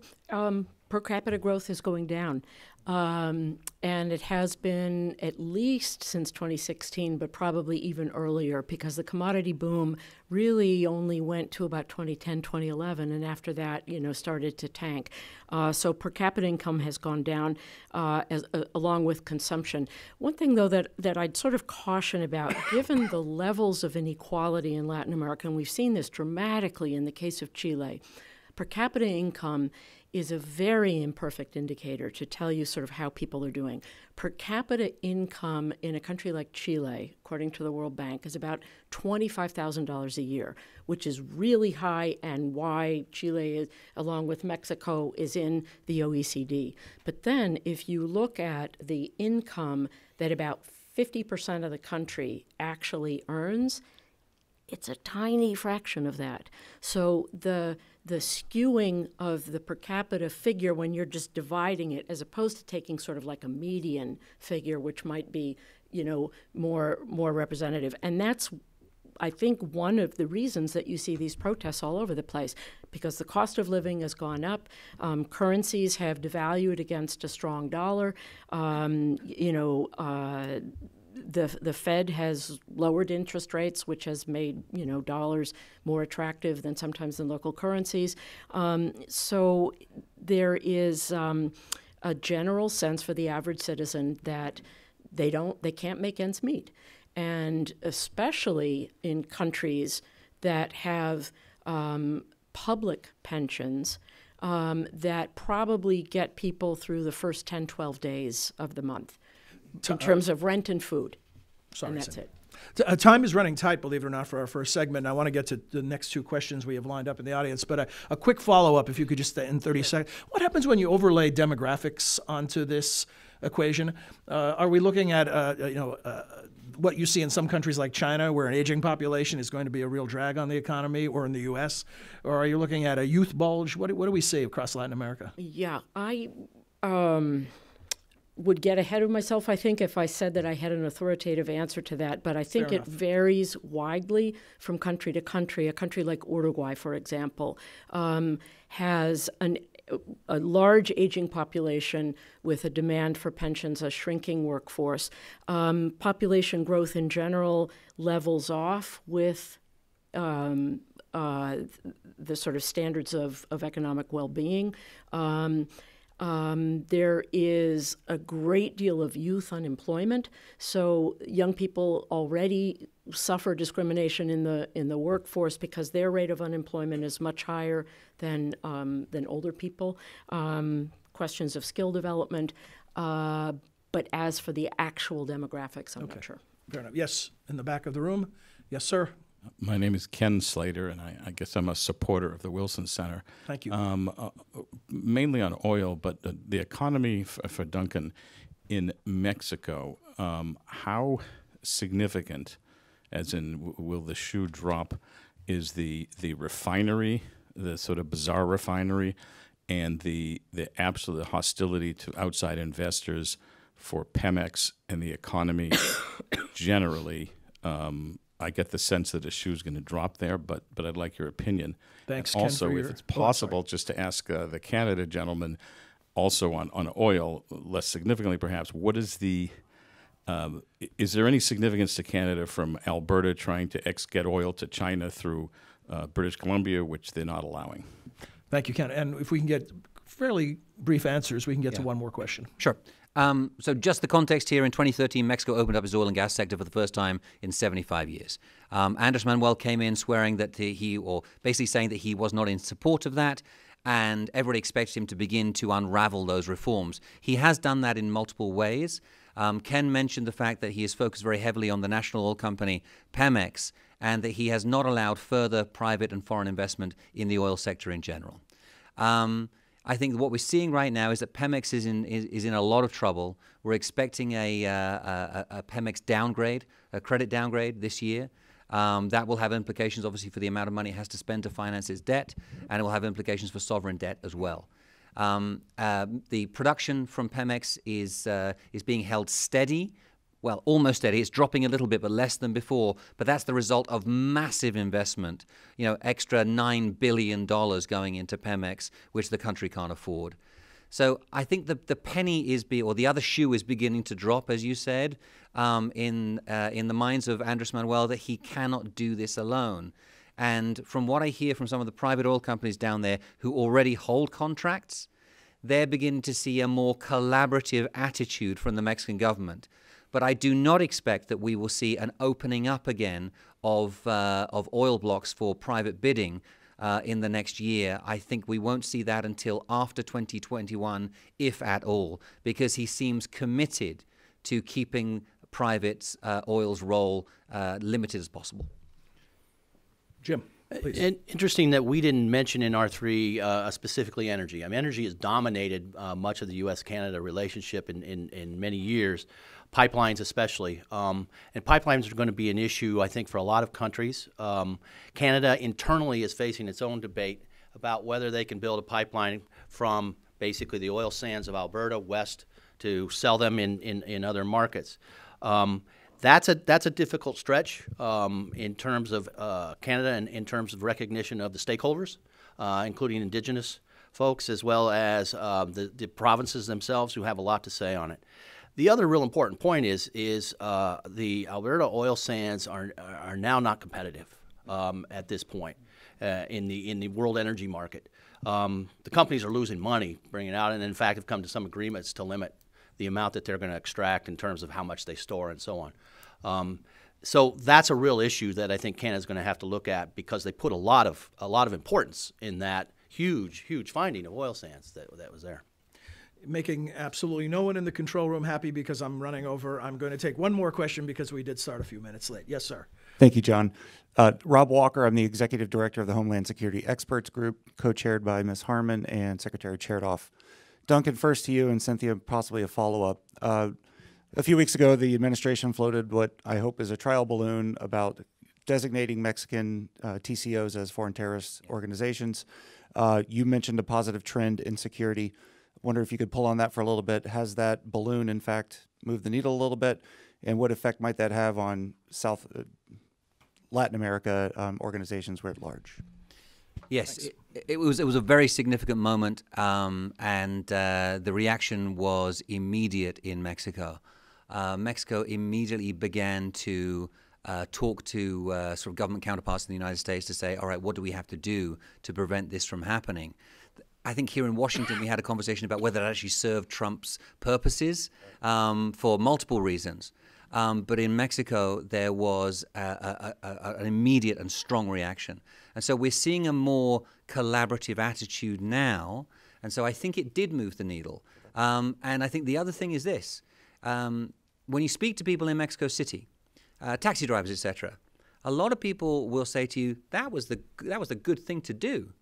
Per capita growth is going down, and it has been at least since 2016, but probably even earlier, because the commodity boom really only went to about 2010, 2011, and after that, started to tank. So per capita income has gone down along with consumption. One thing, though, that I'd sort of caution about, given the levels of inequality in Latin America, and we've seen this dramatically in the case of Chile, per capita income is a very imperfect indicator to tell you sort of how people are doing. Per capita income in a country like Chile, according to the World Bank, is about $25,000 a year, which is really high, and why Chile, along with Mexico, is in the OECD. But then if you look at the income that about 50% of the country actually earns, it's a tiny fraction of that. So the skewing of the per capita figure, when you're just dividing it, as opposed to taking sort of like a median figure, which might be, more representative. And that's, I think, one of the reasons that you see these protests all over the place, because the cost of living has gone up, currencies have devalued against a strong dollar, The Fed has lowered interest rates, which has made dollars more attractive than sometimes in local currencies. So there is a general sense for the average citizen that they can't make ends meet, and especially in countries that have public pensions that probably get people through the first 10, 12 days of the month. In terms of rent and food. Sorry, and that's it. Time is running tight, believe it or not, for our first segment. I want to get to the next two questions we have lined up in the audience, but a quick follow-up, if you could just, in 30 seconds. What happens when you overlay demographics onto this equation? Are we looking at, what you see in some countries like China, where an aging population is going to be a real drag on the economy, or in the U.S.? Or are you looking at a youth bulge? What do we see across Latin America? Yeah, I would get ahead of myself, I think, if I said that I had an authoritative answer to that. But I think it varies widely from country to country. A country like Uruguay, for example, has a large aging population with a demand for pensions, a shrinking workforce. Population growth in general levels off with the sort of standards of economic well-being. There is a great deal of youth unemployment, so young people already suffer discrimination in the workforce because their rate of unemployment is much higher than older people. Questions of skill development, but as for the actual demographics, I'm not sure. Fair enough. Yes, in the back of the room. Yes, sir. My name is Ken Slater, and I guess I'm a supporter of the Wilson Center. Thank you. Mainly on oil, but the economy for Duncan in Mexico, how significant, as in will the shoe drop, is the refinery, the sort of bizarre refinery, and the absolute hostility to outside investors for Pemex and the economy generally? I get the sense that a shoe is going to drop there, but I'd like your opinion. Thanks, and also, Ken, if it's possible, just to ask the Canada gentleman, also on oil, less significantly perhaps, what is is there any significance to Canada from Alberta trying to get oil to China through British Columbia, which they're not allowing? Thank you, Ken. And if we can get fairly brief answers, we can get to one more question. Sure. So just the context here, in 2013, Mexico opened up its oil and gas sector for the first time in 75 years. Andres Manuel came in swearing that basically saying that he was not in support of that, and everybody expects him to begin to unravel those reforms. He has done that in multiple ways. Ken mentioned the fact that he has focused very heavily on the national oil company Pemex, and that he has not allowed further private and foreign investment in the oil sector in general. I think what we're seeing right now is that Pemex is in a lot of trouble. We're expecting a Pemex downgrade, a credit downgrade this year. That will have implications, obviously, for the amount of money it has to spend to finance its debt, and it will have implications for sovereign debt as well. The production from Pemex is being held steady. Well, almost steady. It's dropping a little bit, but less than before. But that's the result of massive investment, extra $9 billion going into Pemex, which the country can't afford. So I think the penny or the other shoe is beginning to drop, as you said, in the minds of Andrés Manuel, that he cannot do this alone. And from what I hear from some of the private oil companies down there who already hold contracts, they're beginning to see a more collaborative attitude from the Mexican government. But I do not expect that we will see an opening up again of oil blocks for private bidding in the next year. I think we won't see that until after 2021, if at all, because he seems committed to keeping private oil's role limited as possible. Jim, please. Interesting that we didn't mention in R3 specifically energy. I mean, energy has dominated much of the U.S.-Canada relationship in many years, pipelines especially. And pipelines are going to be an issue, I think, for a lot of countries. Canada internally is facing its own debate about whether they can build a pipeline from basically the oil sands of Alberta west to sell them in other markets. That's a difficult stretch in terms of Canada and in terms of recognition of the stakeholders, including Indigenous folks, as well as the provinces themselves, who have a lot to say on it. The other real important point is the Alberta oil sands are now not competitive at this point in the world energy market. The companies are losing money bringing it out, and in fact have come to some agreements to limit the amount that they're going to extract in terms of how much they store and so on. So that's a real issue that I think Canada's going to have to look at, because they put a lot of importance in that huge finding of oil sands that was there. Making absolutely no one in the control room happy because I'm running over. I'm going to take one more question because we did start a few minutes late. Yes, sir. Thank you, John. Rob Walker, I'm the Executive Director of the Homeland Security Experts Group, co-chaired by Ms. Harmon and Secretary Chertoff. Duncan, first to you, and Cynthia, possibly a follow-up. A few weeks ago, the administration floated what I hope is a trial balloon about designating Mexican TCOs as foreign terrorist organizations. You mentioned a positive trend in security. Wonder if you could pull on that for a little bit. Has that balloon, in fact, moved the needle a little bit? And what effect might that have on Latin America organizations writ large? Yes, it was a very significant moment, and the reaction was immediate in Mexico. Mexico immediately began to talk to sort of government counterparts in the United States to say, all right, what do we have to do to prevent this from happening? I think here in Washington we had a conversation about whether it actually served Trump's purposes for multiple reasons. But in Mexico, there was an immediate and strong reaction. And so we're seeing a more collaborative attitude now. And so I think it did move the needle. And I think the other thing is this. When you speak to people in Mexico City, taxi drivers, etc., a lot of people will say to you, that was the good thing to do.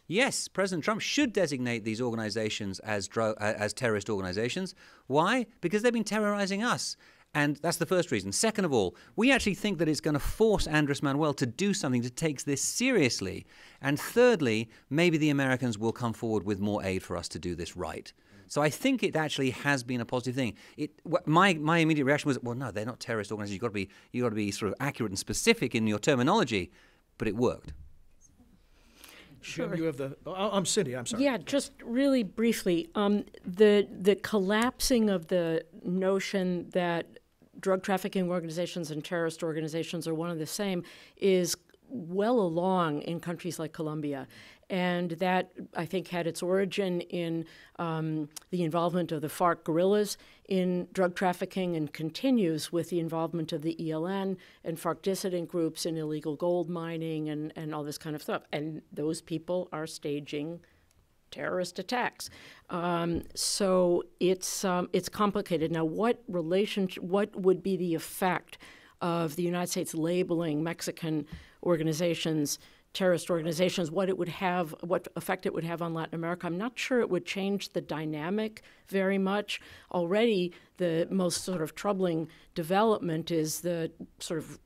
Yes, President Trump should designate these organizations as terrorist organizations. Why? Because they've been terrorizing us. And that's the first reason. Second of all, we actually think that it's going to force Andrés Manuel to do something to take this seriously. And thirdly, maybe the Americans will come forward with more aid for us to do this right. So I think it actually has been a positive thing. My immediate reaction was, well, no, they're not terrorist organizations. You've got to be sort of accurate and specific in your terminology. But it worked. Sure. Jim, you have the. I'm Cindy. I'm sorry. Yeah, just really briefly, the collapsing of the notion that drug trafficking organizations and terrorist organizations are one and the same is well along in countries like Colombia. And that, I think, had its origin in the involvement of the FARC guerrillas in drug trafficking, and continues with the involvement of the ELN and FARC dissident groups in illegal gold mining and all this kind of stuff. And those people are staging terrorist attacks. So it's complicated. Now, what would be the effect of the United States labeling Mexican organizations terrorist organizations, what effect it would have on Latin America? I'm not sure it would change the dynamic very much. Already, the most sort of troubling development is the sort of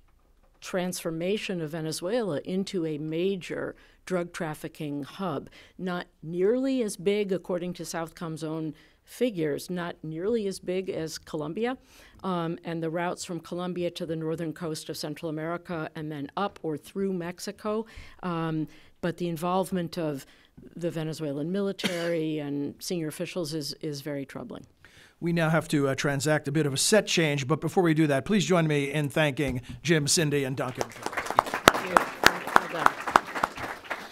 transformation of Venezuela into a major drug trafficking hub. Not nearly as big, according to Southcom's own figures, not nearly as big as Colombia, and the routes from Colombia to the northern coast of Central America and then up or through Mexico. But the involvement of the Venezuelan military and senior officials is very troubling. We now have to transact a bit of a set change, but before we do that, please join me in thanking Jim, Cindy, and Duncan.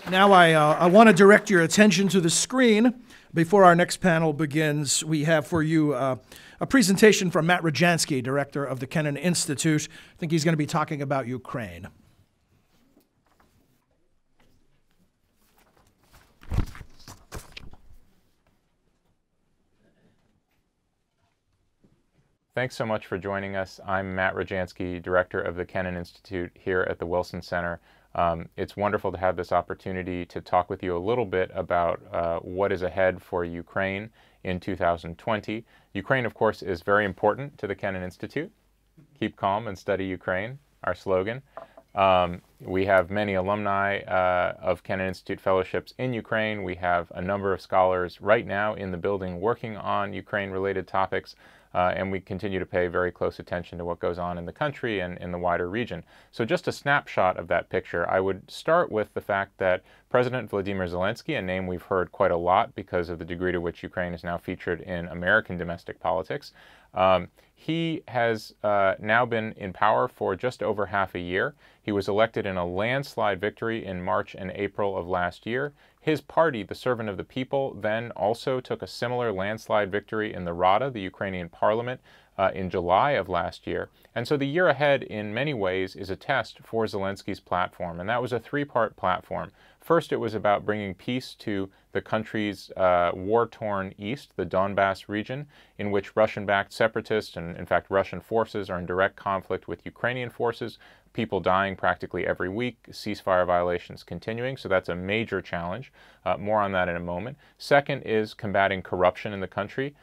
Now I want to direct your attention to the screen. Before our next panel begins, we have for you a presentation from Matt Rajansky, director of the Kennan Institute. I think he's going to be talking about Ukraine. Thanks so much for joining us. I'm Matt Rajansky, director of the Kennan Institute here at the Wilson Center. It's wonderful to have this opportunity to talk with you a little bit about what is ahead for Ukraine in 2020. Ukraine, of course, is very important to the Kennan Institute. Keep calm and study Ukraine, our slogan. We have many alumni of Kennan Institute fellowships in Ukraine. We have a number of scholars right now in the building working on Ukraine-related topics. And we continue to pay very close attention to what goes on in the country and in the wider region. So just a snapshot of that picture, I would start with the fact that President Vladimir Zelensky, a name we've heard quite a lot because of the degree to which Ukraine is now featured in American domestic politics, he has now been in power for just over half a year. He was elected in a landslide victory in March and April of last year. His party, the Servant of the People, then also took a similar landslide victory in the Rada, the Ukrainian parliament, in July of last year. And so the year ahead, in many ways, is a test for Zelensky's platform. And that was a three-part platform. First, it was about bringing peace to the country's war-torn east, the Donbass region, in which Russian-backed separatists and, in fact, Russian forces are in direct conflict with Ukrainian forces, people dying practically every week, ceasefire violations continuing, so that's a major challenge. More on that in a moment. Second is combating corruption in the country.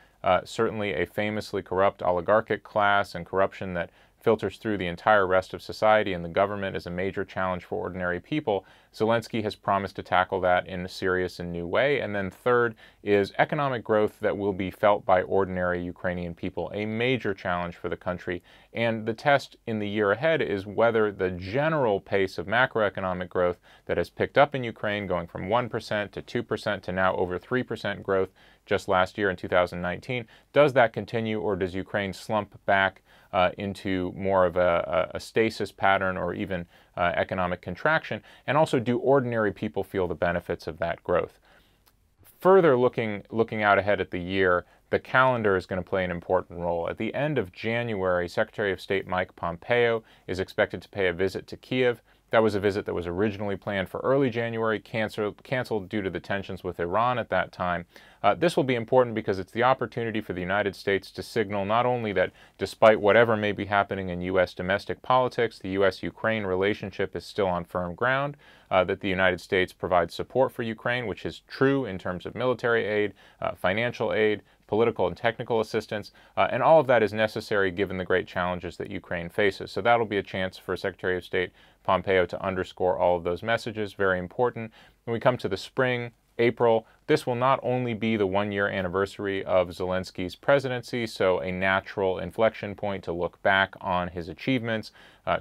Certainly a famously corrupt oligarchic class and corruption that filters through the entire rest of society and the government is a major challenge for ordinary people. Zelensky has promised to tackle that in a serious and new way. And then third is economic growth that will be felt by ordinary Ukrainian people, a major challenge for the country. And the test in the year ahead is whether the general pace of macroeconomic growth that has picked up in Ukraine, going from 1% to 2% to now over 3% growth just last year in 2019, does that continue, or does Ukraine slump back into more of a stasis pattern or even economic contraction? And also, do ordinary people feel the benefits of that growth? Further looking out ahead at the year, the calendar is going to play an important role. At the end of January, Secretary of State Mike Pompeo is expected to pay a visit to Kiev. That was a visit that was originally planned for early January, canceled due to the tensions with Iran at that time. This will be important because it's the opportunity for the United States to signal not only that despite whatever may be happening in U.S. domestic politics, the U.S.-Ukraine relationship is still on firm ground, that the United States provides support for Ukraine, which is true in terms of military aid, financial aid, political and technical assistance, and all of that is necessary given the great challenges that Ukraine faces. So that'll be a chance for Secretary of State Pompeo to underscore all of those messages, very important. When we come to the spring, April, this will not only be the one-year anniversary of Zelensky's presidency, so a natural inflection point to look back on his achievements,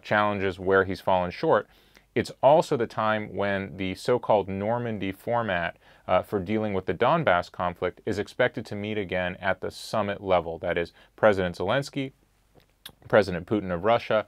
challenges where he's fallen short. It's also the time when the so-called Normandy format for dealing with the Donbass conflict is expected to meet again at the summit level. That is, President Zelensky, President Putin of Russia,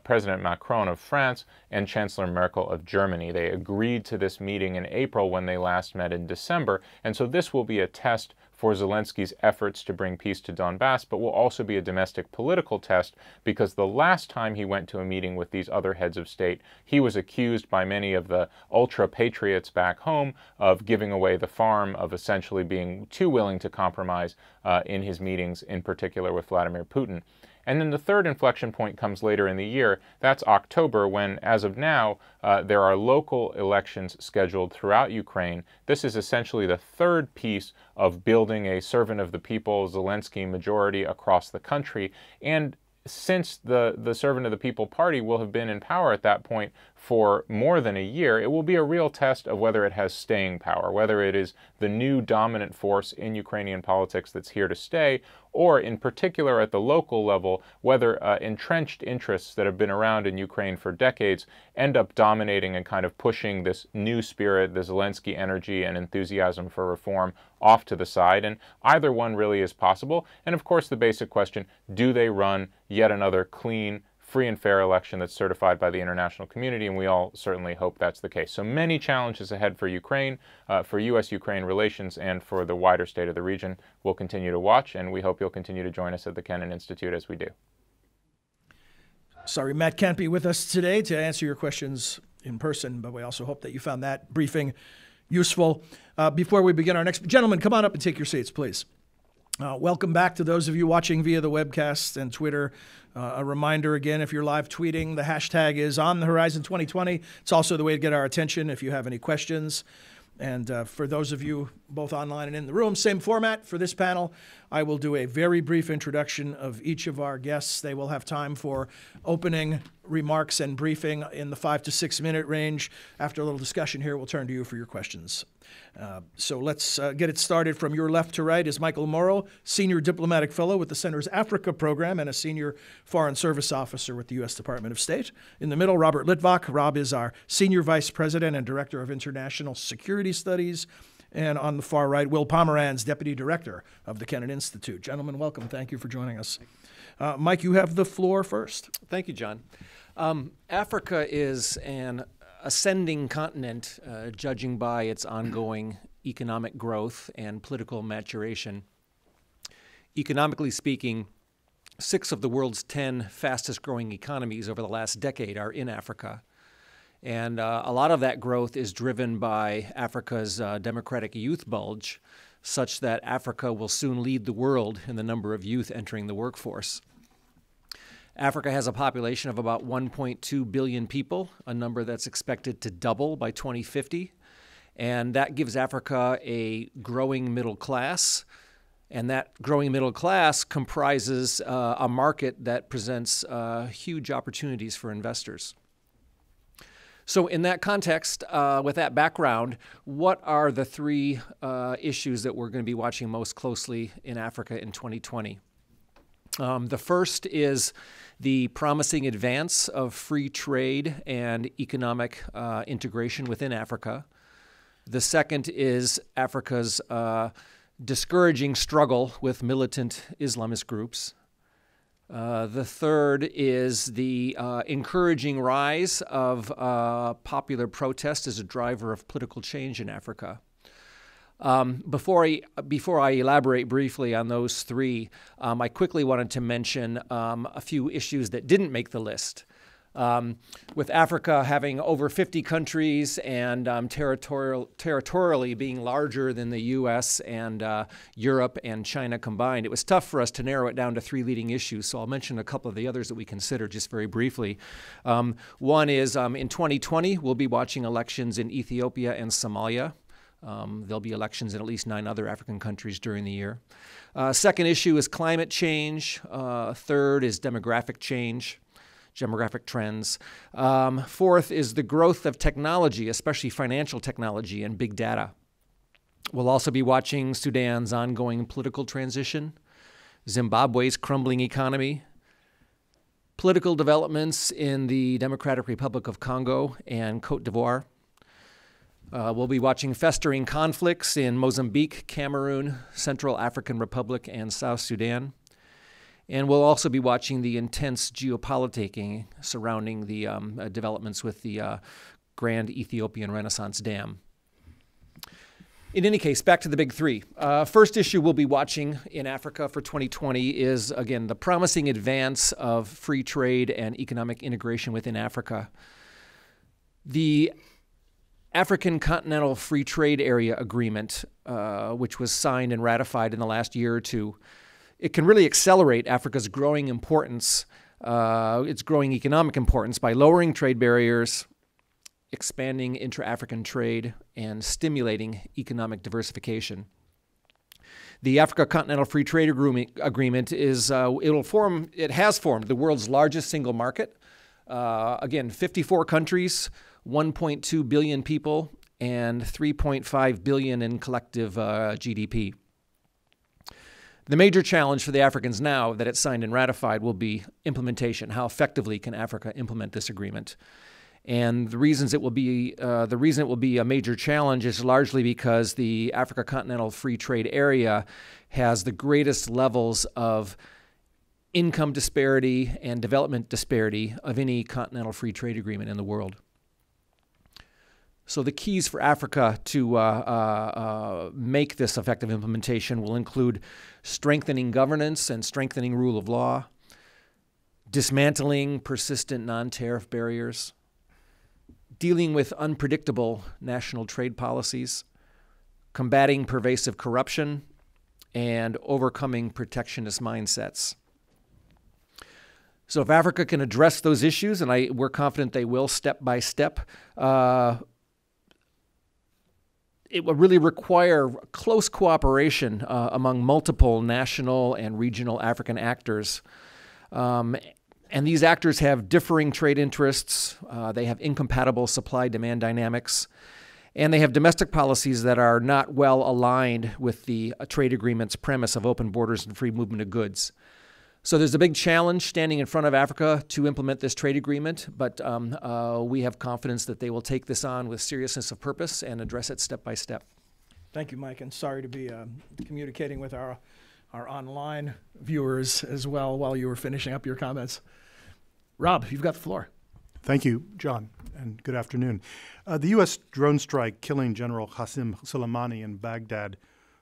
President Macron of France, and Chancellor Merkel of Germany. They agreed to this meeting in April when they last met in December, and so this will be a test for Zelensky's efforts to bring peace to Donbass, but will also be a domestic political test because the last time he went to a meeting with these other heads of state, he was accused by many of the ultra-patriots back home of giving away the farm, of essentially being too willing to compromise in his meetings, in particular with Vladimir Putin. And then the third inflection point comes later in the year. That's October, when, as of now, there are local elections scheduled throughout Ukraine. This is essentially the third piece of building a servant of the people, Zelensky majority across the country. And since the Servant of the People Party will have been in power at that point for more than a year, it will be a real test of whether it has staying power, whether it is the new dominant force in Ukrainian politics that's here to stay, or in particular at the local level, whether entrenched interests that have been around in Ukraine for decades end up dominating and kind of pushing this new spirit, the Zelensky energy and enthusiasm for reform off to the side. And either one really is possible. And of course, the basic question, do they run yet another clean, free and fair election that's certified by the international community? And we all certainly hope that's the case. So many challenges ahead for Ukraine, for U.S.-Ukraine relations, and for the wider state of the region. We'll continue to watch, and we hope you'll continue to join us at the Kennan Institute as we do. Sorry, Matt can't be with us today to answer your questions in person, but we also hope that you found that briefing useful. Before we begin our next, gentlemen, come on up and take your seats, please. Welcome back to those of you watching via the webcast and Twitter. A reminder again, if you're live tweeting, the hashtag is On the Horizon 2020. It's also the way to get our attention if you have any questions. And for those of you both online and in the room, same format for this panel. I will do a very brief introduction of each of our guests. They will have time for opening remarks and briefing in the 5 to 6 minute range. After a little discussion here, we'll turn to you for your questions. So let's get it started. From your left to right is Michael Morrow, Senior Diplomatic Fellow with the Center's Africa Program and a Senior Foreign Service Officer with the U.S. Department of State. In the middle, Robert Litvak. Rob is our Senior Vice President and Director of International Security Studies. And on the far right, Will Pomeranz, Deputy Director of the Kennan Institute. Gentlemen, welcome. Thank you for joining us. Mike, you have the floor first. Thank you, John. Africa is an ascending continent, judging by its ongoing economic growth and political maturation. Economically speaking, 6 of the world's 10 fastest growing economies over the last decade are in Africa. And a lot of that growth is driven by Africa's democratic youth bulge, such that Africa will soon lead the world in the number of youth entering the workforce. Africa has a population of about 1.2 billion people, a number that's expected to double by 2050. And that gives Africa a growing middle class. And that growing middle class comprises a market that presents huge opportunities for investors. So in that context, with that background, what are the 3 issues that we're going to be watching most closely in Africa in 2020? The first is the promising advance of free trade and economic integration within Africa. The second is Africa's discouraging struggle with militant Islamist groups. The third is the encouraging rise of popular protest as a driver of political change in Africa. Before I elaborate briefly on those 3, I quickly wanted to mention a few issues that didn't make the list. With Africa having over 50 countries and territorially being larger than the U.S. and Europe and China combined, it was tough for us to narrow it down to 3 leading issues. So I'll mention a couple of the others that we consider just very briefly. One is in 2020, we'll be watching elections in Ethiopia and Somalia. There'll be elections in at least 9 other African countries during the year. Second issue is climate change. Third is demographic change, demographic trends. Fourth is the growth of technology, especially financial technology and big data. We'll also be watching Sudan's ongoing political transition, Zimbabwe's crumbling economy, political developments in the Democratic Republic of Congo and Cote d'Ivoire. We'll be watching festering conflicts in Mozambique, Cameroon, Central African Republic, and South Sudan. And we'll also be watching the intense geopoliticking surrounding the developments with the Grand Ethiopian Renaissance Dam. In any case, back to the big three. First issue we'll be watching in Africa for 2020 is, again, the promising advance of free trade and economic integration within Africa. The African Continental Free Trade Area Agreement, which was signed and ratified in the last year or two, it can really accelerate Africa's growing importance, its growing economic importance by lowering trade barriers, expanding intra-African trade, and stimulating economic diversification. The Africa Continental Free Trade Agreement is, it has formed the world's largest single market. Again, 54 countries, 1.2 billion people, and 3.5 billion in collective GDP. The major challenge for the Africans now that it's signed and ratified will be implementation. How effectively can Africa implement this agreement? And the reason it will be a major challenge is largely because the Africa Continental Free Trade Area has the greatest levels of income disparity and development disparity of any continental free trade agreement in the world. So the keys for Africa to make this effective implementation will include strengthening governance and strengthening rule of law, dismantling persistent non-tariff barriers, dealing with unpredictable national trade policies, combating pervasive corruption, and overcoming protectionist mindsets. So if Africa can address those issues, and we're confident they will step by step, it will really require close cooperation among multiple national and regional African actors. And these actors have differing trade interests, they have incompatible supply-demand dynamics, and they have domestic policies that are not well aligned with the trade agreement's premise of open borders and free movement of goods. So there's a big challenge standing in front of Africa to implement this trade agreement, but we have confidence that they will take this on with seriousness of purpose and address it step by step. Thank you, Mike, and sorry to be communicating with our online viewers as well while you were finishing up your comments. Rob, you've got the floor. Thank you, John, and good afternoon. The U.S. drone strike killing General Qasem Soleimani in Baghdad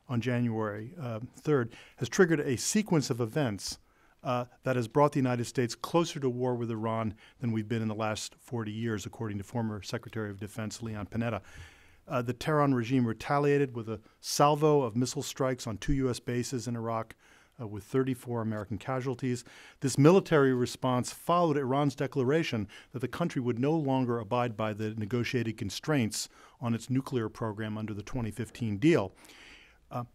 on January 3rd has triggered a sequence of events that has brought the United States closer to war with Iran than we've been in the last 40 years, according to former Secretary of Defense Leon Panetta. The Tehran regime retaliated with a salvo of missile strikes on 2 U.S. bases in Iraq, with 34 American casualties. This military response followed Iran's declaration that the country would no longer abide by the negotiated constraints on its nuclear program under the 2015 deal.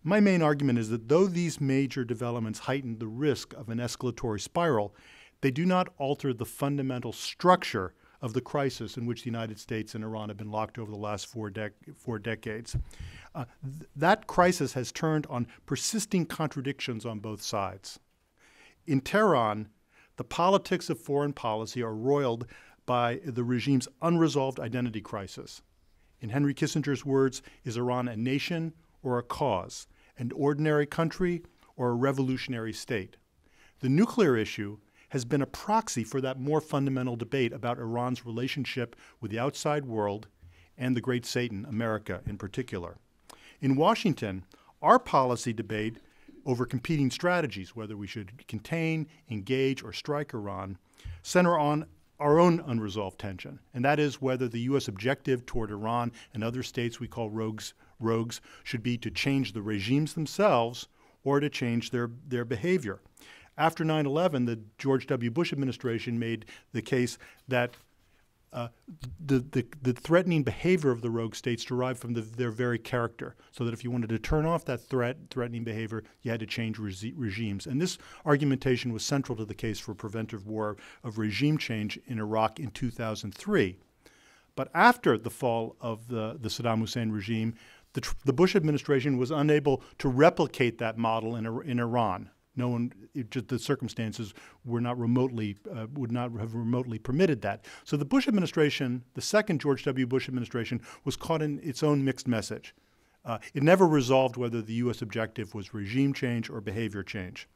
My main argument is that though these major developments heighten the risk of an escalatory spiral, they do not alter the fundamental structure of the crisis in which the United States and Iran have been locked over the last four decades. That crisis has turned on persisting contradictions on both sides. In Tehran, the politics of foreign policy are roiled by the regime's unresolved identity crisis. In Henry Kissinger's words, is Iran a nation or a cause, an ordinary country or a revolutionary state? The nuclear issue has been a proxy for that more fundamental debate about Iran's relationship with the outside world and the great Satan, America in particular. In Washington, our policy debate over competing strategies, whether we should contain, engage, or strike Iran, center on our own unresolved tension, and that is whether the U.S. objective toward Iran and other states we call rogues should be to change the regimes themselves or to change their behavior. After 9/11, the George W. Bush administration made the case that the threatening behavior of the rogue states derived from their very character, so that if you wanted to turn off that threatening behavior, you had to change regimes. And this argumentation was central to the case for preventive war of regime change in Iraq in 2003. But after the fall of the Saddam Hussein regime, the Bush administration was unable to replicate that model in Iran. No one, the circumstances would not have remotely permitted that. So the Bush administration, the second George W. Bush administration, was caught in its own mixed message. It never resolved whether the U.S. objective was regime change or behavior change.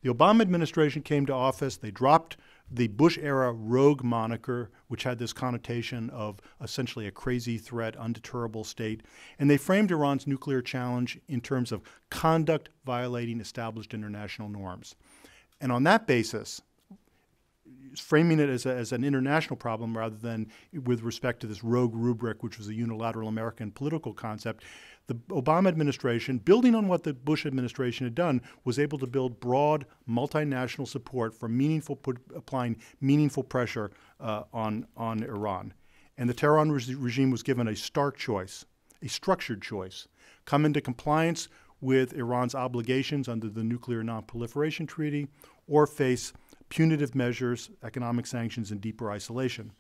The Obama administration came to office. They dropped the Bush-era rogue moniker, which had this connotation of essentially a crazy threat, undeterrable state. And they framed Iran's nuclear challenge in terms of conduct violating established international norms. And on that basis, framing it as an international problem rather than with respect to this rogue rubric, which was a unilateral American political concept, the Obama administration, building on what the Bush administration had done, was able to build broad multinational support for applying meaningful pressure on Iran. And the Tehran regime was given a stark choice, a structured choice: come into compliance with Iran's obligations under the Nuclear Non-Proliferation Treaty, or face punitive measures, economic sanctions, and deeper isolation.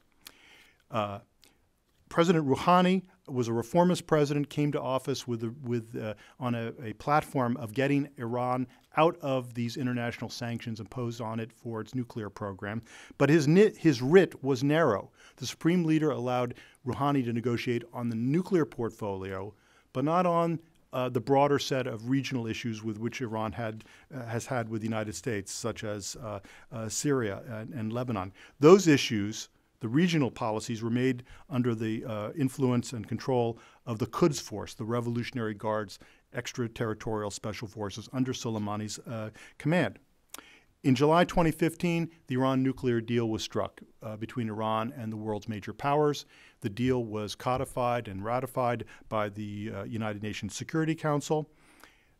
President Rouhani was a reformist president, came to office on a platform of getting Iran out of these international sanctions imposed on it for its nuclear program. But his writ was narrow. The supreme leader allowed Rouhani to negotiate on the nuclear portfolio, but not on the broader set of regional issues with which Iran has had with the United States, such as Syria and Lebanon. Those issues, the regional policies, were made under the influence and control of the Quds Force, the Revolutionary Guard's extraterritorial special forces under Soleimani's command. In July 2015, the Iran nuclear deal was struck between Iran and the world's major powers. The deal was codified and ratified by the United Nations Security Council.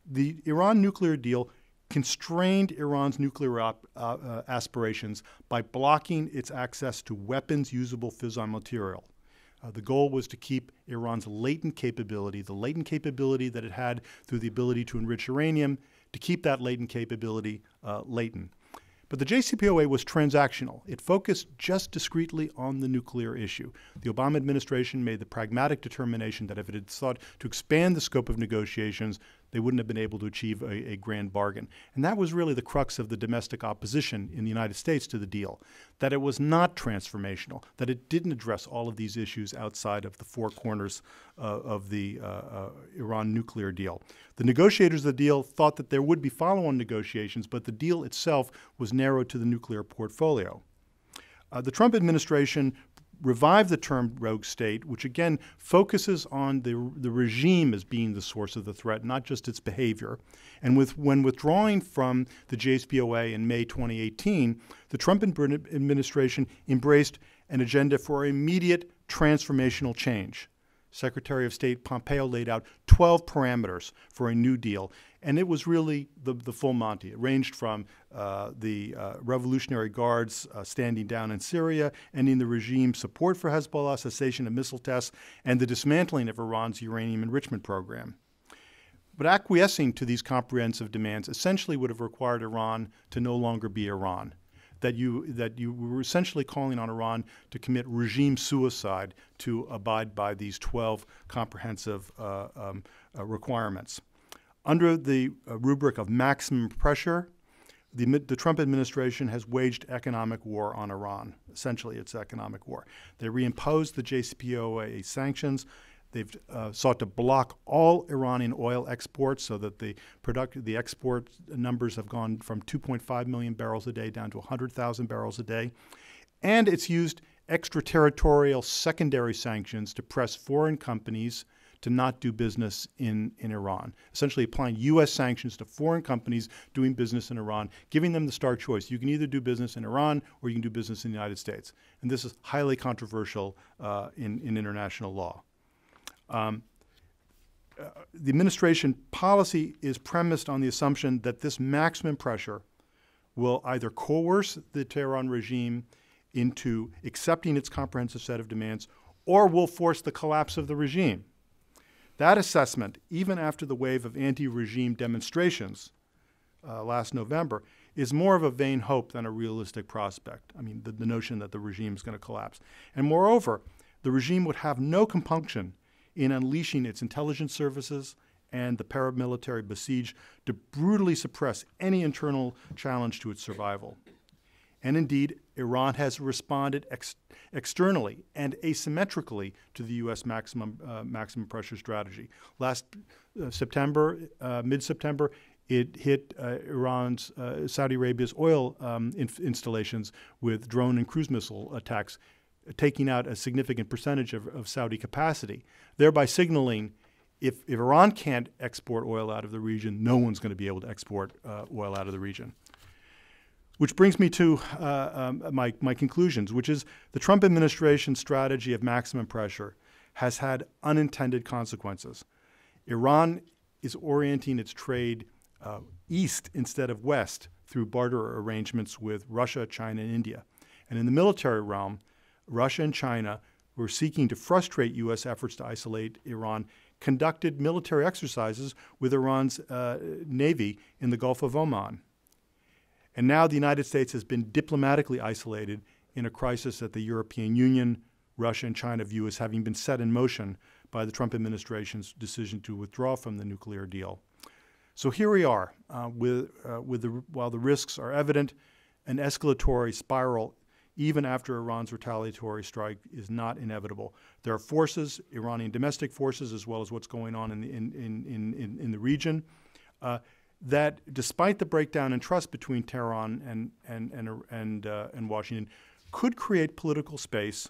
The Iran nuclear deal constrained Iran's nuclear aspirations by blocking its access to weapons usable fissile material. The goal was to keep Iran's latent capability, the latent capability that it had through the ability to enrich uranium, to keep that latent capability latent. But the JCPOA was transactional. It focused just discretely on the nuclear issue. The Obama administration made the pragmatic determination that if it had sought to expand the scope of negotiations, they wouldn't have been able to achieve a grand bargain. And that was really the crux of the domestic opposition in the United States to the deal, that it was not transformational, that it didn't address all of these issues outside of the four corners of the Iran nuclear deal. The negotiators of the deal thought that there would be follow-on negotiations, but the deal itself was narrowed to the nuclear portfolio. The Trump administration revived the term rogue state, which again focuses on the regime as being the source of the threat, not just its behavior. And when withdrawing from the JCPOA in May 2018, the Trump administration embraced an agenda for immediate transformational change. Secretary of State Pompeo laid out 12 parameters for a new deal, and it was really the full Monty. It ranged from the Revolutionary Guards standing down in Syria, ending the regime's support for Hezbollah, cessation of missile tests, and the dismantling of Iran's uranium enrichment program. But acquiescing to these comprehensive demands essentially would have required Iran to no longer be Iran. That you were essentially calling on Iran to commit regime suicide to abide by these 12 comprehensive requirements. Under the rubric of maximum pressure, the Trump administration has waged economic war on Iran. Essentially, it's economic war. They reimposed the JCPOA sanctions. They've sought to block all Iranian oil exports so that the export numbers have gone from 2.5 million barrels a day down to 100,000 barrels a day. And it's used extraterritorial secondary sanctions to press foreign companies to not do business in Iran, essentially applying U.S. sanctions to foreign companies doing business in Iran, giving them the stark choice. You can either do business in Iran or you can do business in the United States. And this is highly controversial in international law. The administration policy is premised on the assumption that this maximum pressure will either coerce the Tehran regime into accepting its comprehensive set of demands or will force the collapse of the regime. That assessment, even after the wave of anti-regime demonstrations last November, is more of a vain hope than a realistic prospect. I mean, the notion that the regime is going to collapse. And moreover, the regime would have no compunction in unleashing its intelligence services and the paramilitary besieged to brutally suppress any internal challenge to its survival. And indeed, Iran has responded externally and asymmetrically to the U.S. maximum pressure strategy. Last September, mid-September, it hit Saudi Arabia's oil installations with drone and cruise missile attacks, taking out a significant percentage of Saudi capacity, thereby signaling if Iran can't export oil out of the region, no one's going to be able to export oil out of the region. Which brings me to my conclusions, which is the Trump administration's strategy of maximum pressure has had unintended consequences. Iran is orienting its trade east instead of west through barter arrangements with Russia, China, and India. And in the military realm, Russia and China were seeking to frustrate U.S. efforts to isolate Iran, conducted military exercises with Iran's navy in the Gulf of Oman. And now the United States has been diplomatically isolated in a crisis that the European Union, Russia, and China view as having been set in motion by the Trump administration's decision to withdraw from the nuclear deal. So here we are, while the risks are evident, an escalatory spiral, even after Iran's retaliatory strike, is not inevitable. There are forces, Iranian domestic forces, as well as what's going on in the region, that, despite the breakdown in trust between Tehran and Washington, could create political space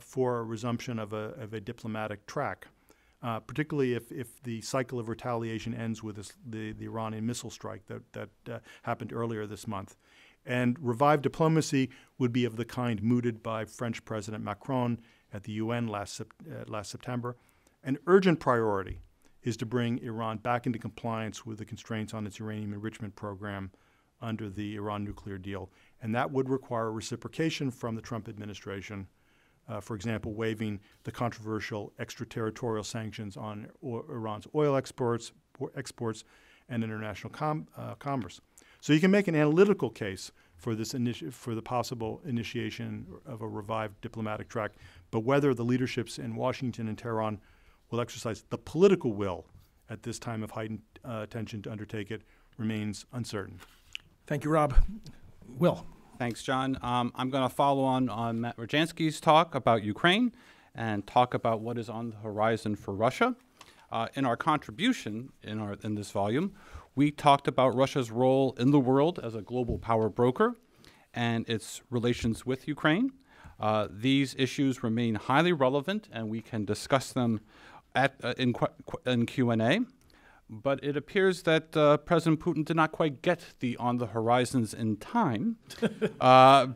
for a resumption of a diplomatic track, particularly if the cycle of retaliation ends with the Iranian missile strike that happened earlier this month. And revived diplomacy would be of the kind mooted by French President Macron at the UN last September. An urgent priority is to bring Iran back into compliance with the constraints on its uranium enrichment program under the Iran nuclear deal. And that would require reciprocation from the Trump administration, for example, waiving the controversial extraterritorial sanctions on Iran's oil exports and international commerce. So you can make an analytical case for the possible initiation of a revived diplomatic track, but whether the leaderships in Washington and Tehran will exercise the political will at this time of heightened tension to undertake it remains uncertain. Thank you, Rob. Will. Thanks, John. I'm going to follow on Matt Rajansky's talk about Ukraine and talk about what is on the horizon for Russia. In our contribution in this volume, we talked about Russia's role in the world as a global power broker and its relations with Ukraine. These issues remain highly relevant, and we can discuss them in Q&A. But it appears that President Putin did not quite get the on the horizons in time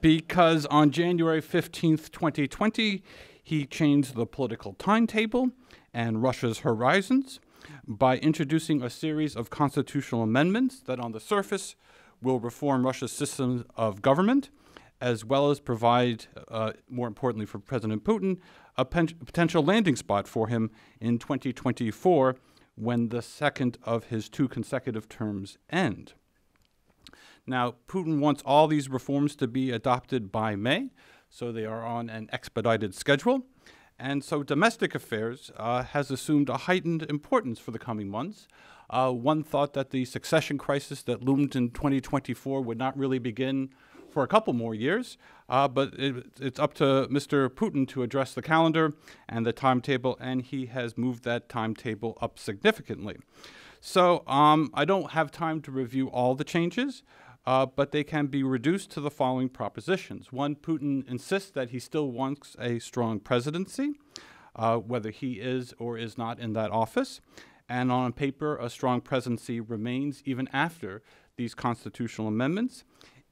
because on January 15th, 2020, he changed the political timetable and Russia's horizons by introducing a series of constitutional amendments that on the surface will reform Russia's system of government, as well as provide, more importantly for President Putin, a potential landing spot for him in 2024 when the second of his 2 consecutive terms end. Now, Putin wants all these reforms to be adopted by May, so they are on an expedited schedule. And so domestic affairs has assumed a heightened importance for the coming months. One thought that the succession crisis that loomed in 2024 would not really begin for a couple more years, but it's up to Mr. Putin to address the calendar and the timetable, and he has moved that timetable up significantly. So I don't have time to review all the changes, but they can be reduced to the following propositions. One, Putin insists that he still wants a strong presidency, whether he is or is not in that office. And on paper, a strong presidency remains even after these constitutional amendments.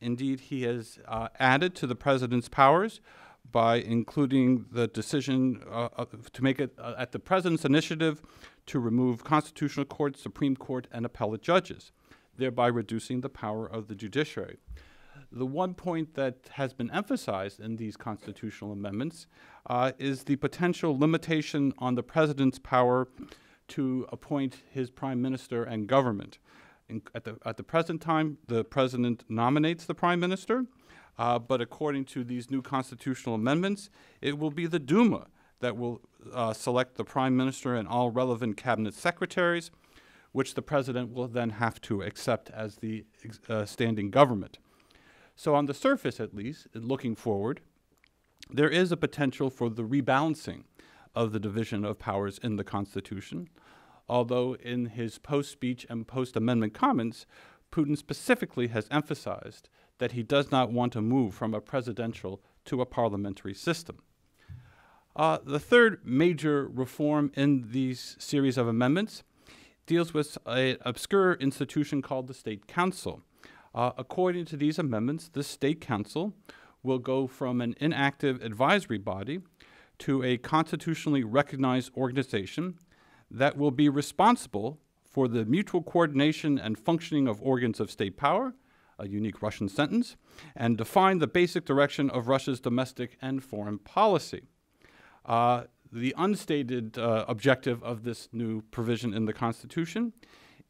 Indeed, he has added to the president's powers by including the decision to make it at the president's initiative to remove constitutional court, Supreme Court, and appellate judges, thereby reducing the power of the judiciary. The one point that has been emphasized in these constitutional amendments is the potential limitation on the president's power to appoint his prime minister and government. At the present time, the president nominates the prime minister, but according to these new constitutional amendments, it will be the Duma that will select the prime minister and all relevant cabinet secretaries, which the president will then have to accept as the standing government. So on the surface, at least, looking forward, there is a potential for the rebalancing of the division of powers in the Constitution, although in his post-speech and post-amendment comments, Putin specifically has emphasized that he does not want to move from a presidential to a parliamentary system. The third major reform in these series of amendments deals with an obscure institution called the State Council. According to these amendments, the State Council will go from an inactive advisory body to a constitutionally recognized organization that will be responsible for the mutual coordination and functioning of organs of state power, a unique Russian sentence, and define the basic direction of Russia's domestic and foreign policy. The unstated objective of this new provision in the Constitution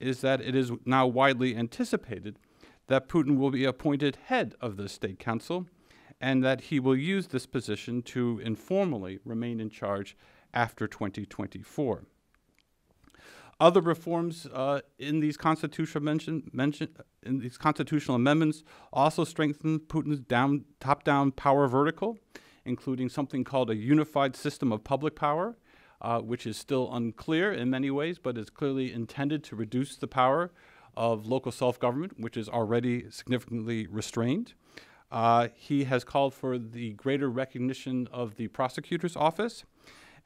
is that it is now widely anticipated that Putin will be appointed head of the State Council and that he will use this position to informally remain in charge after 2024. Other reforms in these constitutional amendments also strengthen Putin's top-down power vertical, including something called a unified system of public power, which is still unclear in many ways, but is clearly intended to reduce the power of local self-government, which is already significantly restrained. He has called for the greater recognition of the prosecutor's office,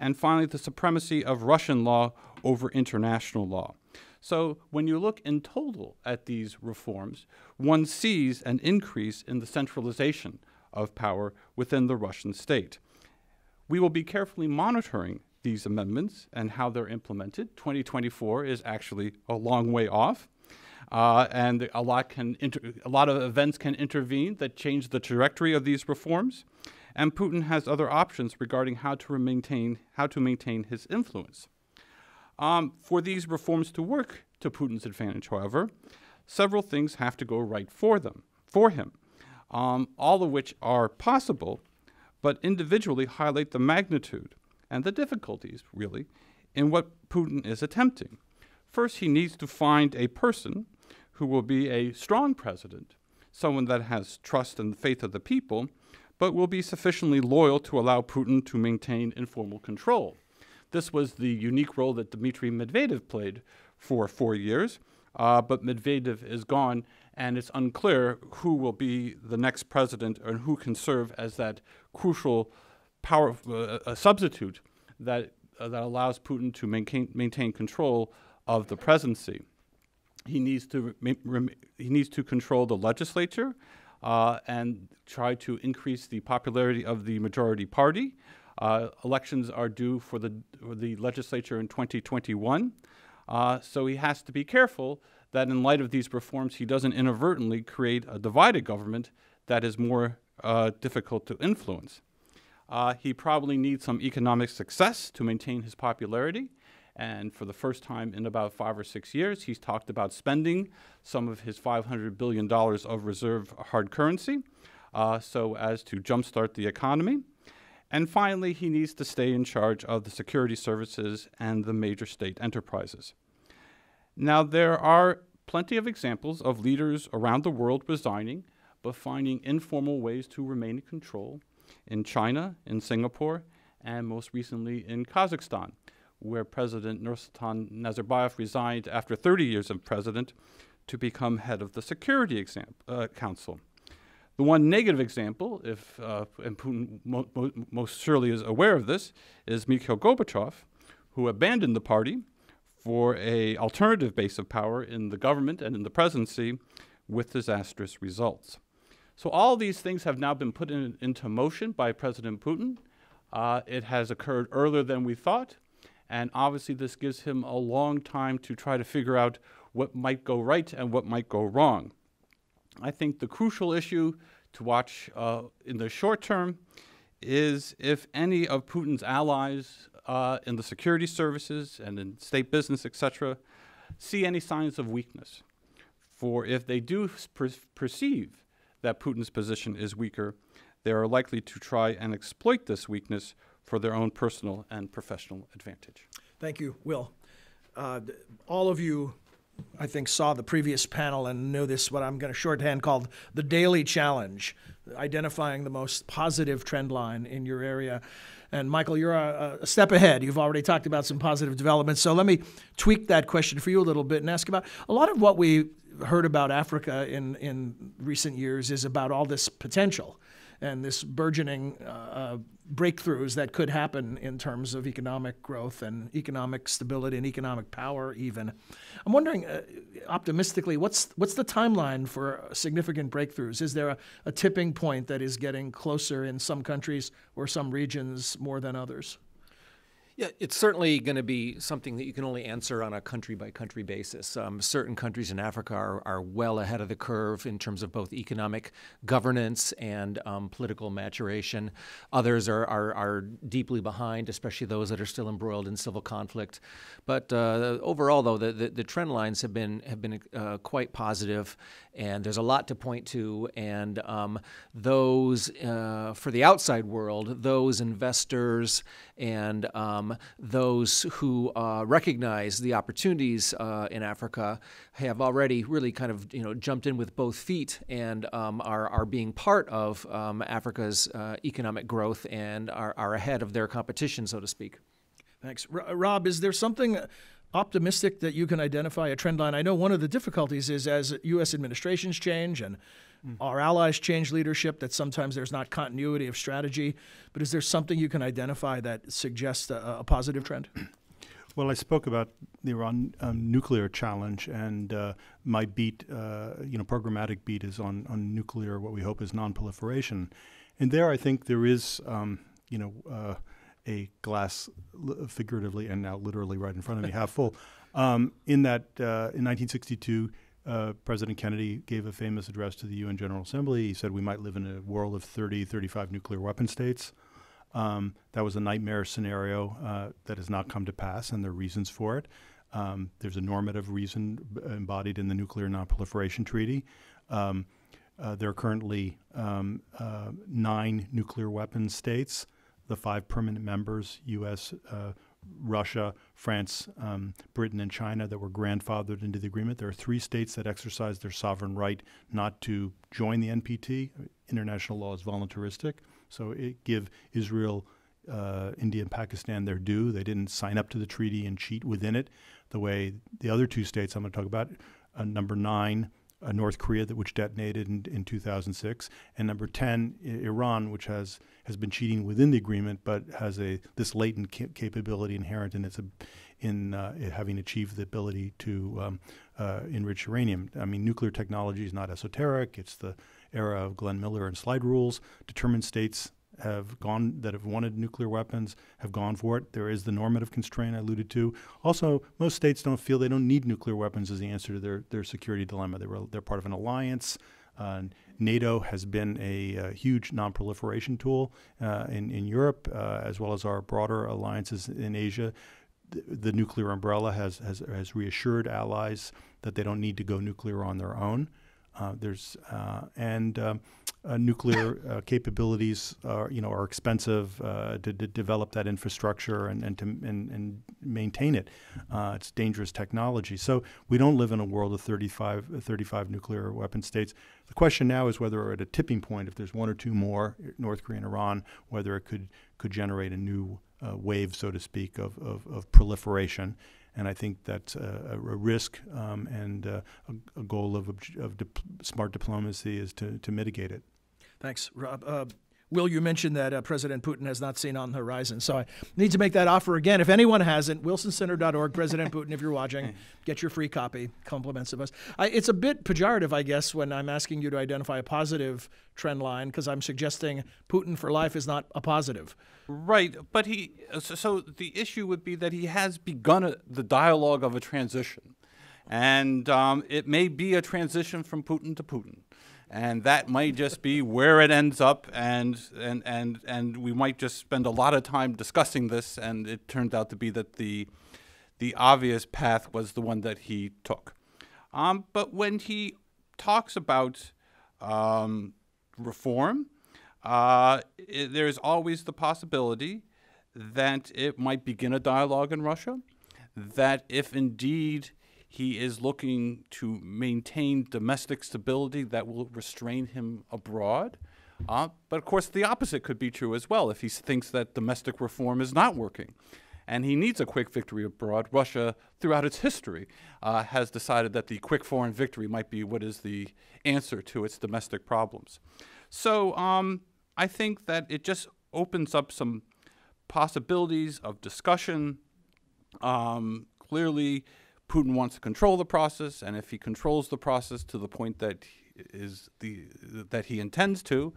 and finally, the supremacy of Russian law over international law. So when you look in total at these reforms, one sees an increase in the centralization of power within the Russian state. We will be carefully monitoring these amendments and how they're implemented. 2024 is actually a long way off, and a lot of events can intervene that change the trajectory of these reforms. And Putin has other options regarding how to maintain his influence. For these reforms to work to Putin's advantage, however, several things have to go right for him, all of which are possible, but individually highlight the magnitude and the difficulties, really, in what Putin is attempting. First, he needs to find a person who will be a strong president, someone that has trust and faith of the people, but will be sufficiently loyal to allow Putin to maintain informal control. This was the unique role that Dmitry Medvedev played for 4 years, but Medvedev is gone, and it's unclear who will be the next president and who can serve as that crucial power substitute that allows Putin to maintain control of the presidency. He needs to control the legislature and try to increase the popularity of the majority party. Elections are due for the legislature in 2021, so he has to be careful that in light of these reforms, he doesn't inadvertently create a divided government that is more difficult to influence. He probably needs some economic success to maintain his popularity. And for the first time in about 5 or 6 years, he's talked about spending some of his $500 billion of reserve hard currency so as to jumpstart the economy. And finally, he needs to stay in charge of the security services and the major state enterprises. Now, there are plenty of examples of leaders around the world resigning, but finding informal ways to remain in control in China, in Singapore, and most recently in Kazakhstan, where President Nursultan Nazarbayev resigned after 30 years of president to become head of the Security Council. The one negative example, and Putin most surely is aware of this, is Mikhail Gorbachev, who abandoned the party for an alternative base of power in the government and in the presidency with disastrous results. So all these things have now been put into motion by President Putin. It has occurred earlier than we thought. And obviously, this gives him a long time to try to figure out what might go right and what might go wrong. I think the crucial issue to watch in the short term is if any of Putin's allies in the security services and in state business, etc., see any signs of weakness. For if they do perceive that Putin's position is weaker, they are likely to try and exploit this weakness for their own personal and professional advantage. Thank you, Will. All of you, I think, saw the previous panel and know this, what I'm going to shorthand called the daily challenge. identifying the most positive trend line in your area. And Michael, you're a step ahead. You've already talked about some positive developments. So let me tweak that question for you a little bit and ask about a lot of what we heard about Africa in recent years is about all this potential and this burgeoning breakthroughs that could happen in terms of economic growth and economic stability and economic power even. I'm wondering, optimistically, what's the timeline for significant breakthroughs? Is there a tipping point that is getting closer in some countries or some regions more than others? Yeah, it's certainly going to be something that you can only answer on a country-by-country basis. Certain countries in Africa are well ahead of the curve in terms of both economic governance and political maturation. Others are deeply behind, especially those that are still embroiled in civil conflict. But overall, though, the trend lines have been quite positive, and there's a lot to point to. And those, for the outside world, those investors and those who recognize the opportunities in Africa have already really kind of jumped in with both feet and are being part of Africa's economic growth and are ahead of their competition, so to speak. Thanks. Rob, is there something optimistic that you can identify, a trend line? I know one of the difficulties is as U.S. administrations change and our allies change leadership, that sometimes there's not continuity of strategy. But is there something you can identify that suggests a positive trend? Well, I spoke about the Iran nuclear challenge, and my beat, programmatic beat is on nuclear, what we hope is non-proliferation. And there I think there is, a glass, figuratively and now literally right in front of me, half full. In that, in 1962, President Kennedy gave a famous address to the UN General Assembly. He said we might live in a world of 30, 35 nuclear weapon states. That was a nightmare scenario that has not come to pass, and there are reasons for it. There's a normative reason embodied in the Nuclear Non-Proliferation Treaty. There are currently 9 nuclear weapon states. The 5 permanent members, U.S., Russia, France, Britain, and China, that were grandfathered into the agreement. There are 3 states that exercise their sovereign right not to join the NPT. International law is voluntaristic, so it give Israel, India, and Pakistan their due. They didn't sign up to the treaty and cheat within it the way the other 2 states I'm going to talk about, number 9, North Korea, which detonated in 2006, and number 10, Iran, which has been cheating within the agreement, but has this latent capability inherent in it having achieved the ability to enrich uranium. I mean, nuclear technology is not esoteric. It's the era of Glenn Miller and slide rules. Determined states have wanted nuclear weapons, have gone for it. There is the normative constraint I alluded to. Also, most states don't feel they don't need nuclear weapons as the answer to their security dilemma. They're part of an alliance. NATO has been a huge non-proliferation tool in Europe, as well as our broader alliances in Asia. The nuclear umbrella has reassured allies that they don't need to go nuclear on their own. Nuclear capabilities are expensive to develop that infrastructure and maintain it. It's dangerous technology. So we don't live in a world of 35 nuclear weapon states. The question now is whether we're at a tipping point, if there's 1 or 2 more, North Korea and Iran, whether it could generate a new wave, so to speak, of proliferation. And I think that's a risk, and a goal of smart diplomacy is to mitigate it. Thanks, Rob. Will, you mentioned that President Putin has not seen on the horizon, so I need to make that offer again. If anyone hasn't, wilsoncenter.org, President Putin, if you're watching, get your free copy, compliments of us. It's a bit pejorative, I guess, when I'm asking you to identify a positive trend line, because I'm suggesting Putin for life is not a positive. Right, but so the issue would be that he has begun the dialogue of a transition, and it may be a transition from Putin to Putin. And that might just be where it ends up, and we might just spend a lot of time discussing this, and it turned out to be that the obvious path was the one that he took. But when he talks about reform, there's always the possibility that it might begin a dialogue in Russia, that if indeed he is looking to maintain domestic stability that will restrain him abroad, But of course, the opposite could be true as well if he thinks that domestic reform is not working. And he needs a quick victory abroad. Russia, throughout its history, has decided that the quick foreign victory might be what is the answer to its domestic problems. So I think that it just opens up some possibilities of discussion. Clearly, Putin wants to control the process, and if he controls the process to the point that that he intends to,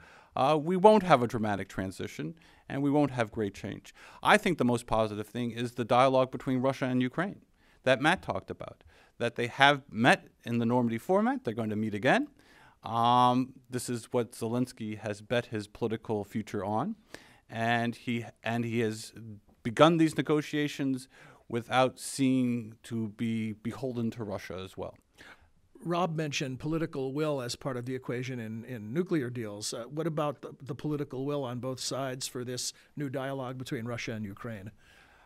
we won't have a dramatic transition, and we won't have great change. I think the most positive thing is the dialogue between Russia and Ukraine that Matt talked about, that they have met in the Normandy format. They're going to meet again. This is what Zelensky has bet his political future on, and he has begun these negotiations without seeming to be beholden to Russia as well. Rob mentioned political will as part of the equation in nuclear deals. What about the political will on both sides for this new dialogue between Russia and Ukraine?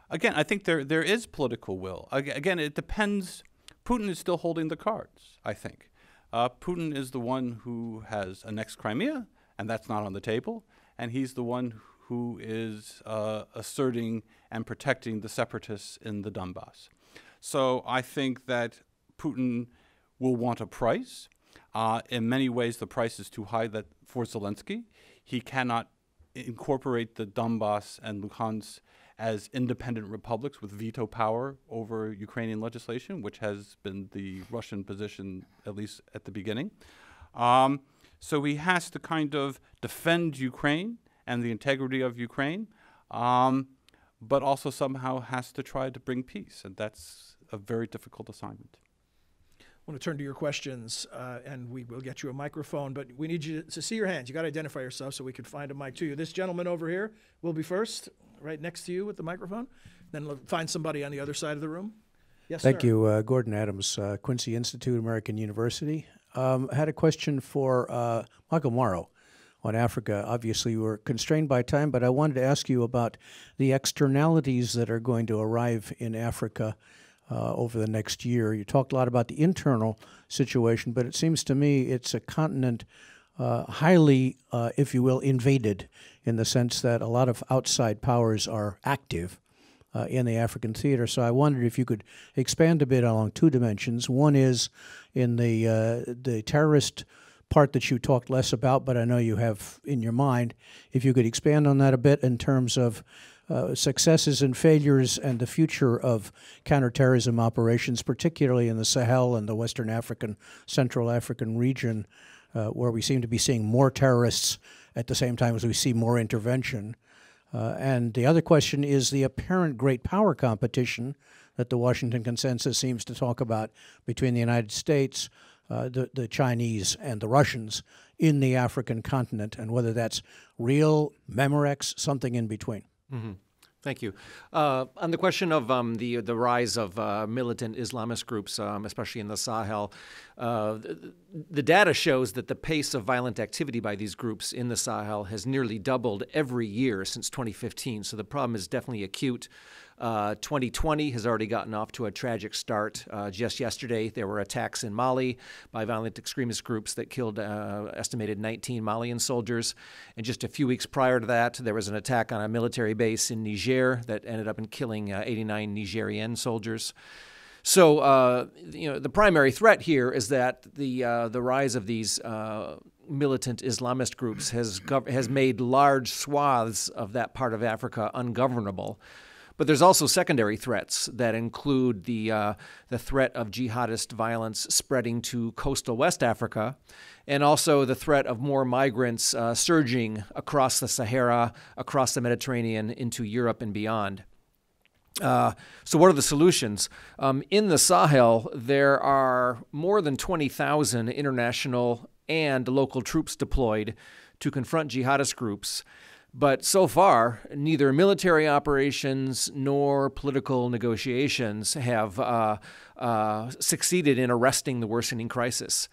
Again, I think there is political will. Again, it depends. Putin is still holding the cards, I think. Putin is the one who has annexed Crimea, and that's not on the table. And he's the one who is asserting and protecting the separatists in the Donbass. So I think that Putin will want a price. In many ways, the price is too high for Zelensky. He cannot incorporate the Donbass and Luhansk as independent republics with veto power over Ukrainian legislation, which has been the Russian position, at least at the beginning. So he has to kind of defend Ukraine and the integrity of Ukraine, but also somehow has to try to bring peace, and that's a very difficult assignment. I want to turn to your questions, and we will get you a microphone, but we need you to see your hands. You got to identify yourself so we can find a mic to you. This gentleman over here will be first, right next to you with the microphone. Then we'll find somebody on the other side of the room. Yes, Thank sir. you. Gordon Adams, Quincy Institute, American University. I had a question for Michael Morrow on Africa. Obviously, we're constrained by time, but I wanted to ask you about the externalities that are going to arrive in Africa over the next year. You talked a lot about the internal situation, but it seems to me it's a continent highly, if you will, invaded in the sense that a lot of outside powers are active in the African theater. So I wondered if you could expand a bit along two dimensions. One is in the terrorist part that you talked less about, but I know you have in your mind. If you could expand on that a bit in terms of successes and failures and the future of counterterrorism operations, particularly in the Sahel and the Western African, Central African region, where we seem to be seeing more terrorists at the same time as we see more intervention. And the other question is the apparent great power competition that the Washington Consensus seems to talk about between the United States, the Chinese, and the Russians in the African continent, and whether that's real, Memorex, something in between. Mm-hmm. Thank you. On the question of the rise of militant Islamist groups, especially in the Sahel, the data shows that the pace of violent activity by these groups in the Sahel has nearly doubled every year since 2015. So the problem is definitely acute. 2020 has already gotten off to a tragic start. Just yesterday, there were attacks in Mali by violent extremist groups that killed estimated 19 Malian soldiers. And just a few weeks prior to that, there was an attack on a military base in Niger that ended up in killing 89 Nigerian soldiers. So, the primary threat here is that the rise of these militant Islamist groups has made large swaths of that part of Africa ungovernable. But there's also secondary threats that include the threat of jihadist violence spreading to coastal West Africa, and also the threat of more migrants surging across the Sahara, across the Mediterranean, into Europe and beyond. So what are the solutions? In the Sahel, there are more than 20,000 international and local troops deployed to confront jihadist groups. But so far, neither military operations nor political negotiations have succeeded in arresting the worsening crisis.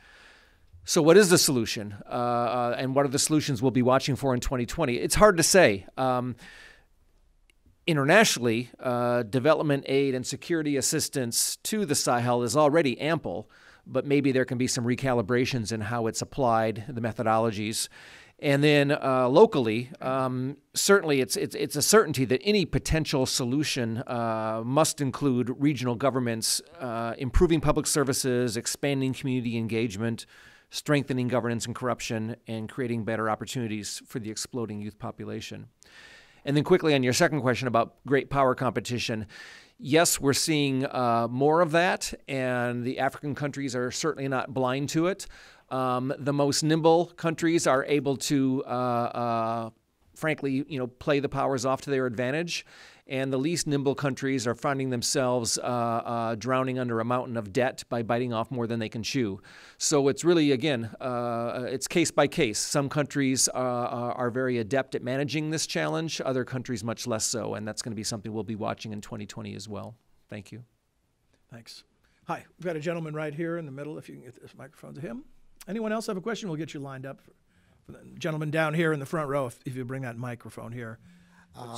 So what is the solution? And what are the solutions we'll be watching for in 2020? It's hard to say. Internationally, development aid and security assistance to the Sahel is already ample, but maybe there can be some recalibrations in how it's applied, the methodologies. And then locally, certainly it's a certainty that any potential solution must include regional governments improving public services, expanding community engagement, strengthening governance and corruption, and creating better opportunities for the exploding youth population. And then quickly on your second question about great power competition, yes, we're seeing more of that, and the African countries are certainly not blind to it. The most nimble countries are able to, frankly, play the powers off to their advantage, and the least nimble countries are finding themselves drowning under a mountain of debt by biting off more than they can chew. So it's really, again, it's case by case. Some countries are very adept at managing this challenge, other countries much less so, and that's going to be something we'll be watching in 2020 as well. Thank you. Thanks. Hi, we've got a gentleman right here in the middle, if you can get this microphone to him. Anyone else have a question? We'll get you lined up. For the gentleman down here in the front row, if you bring that microphone here.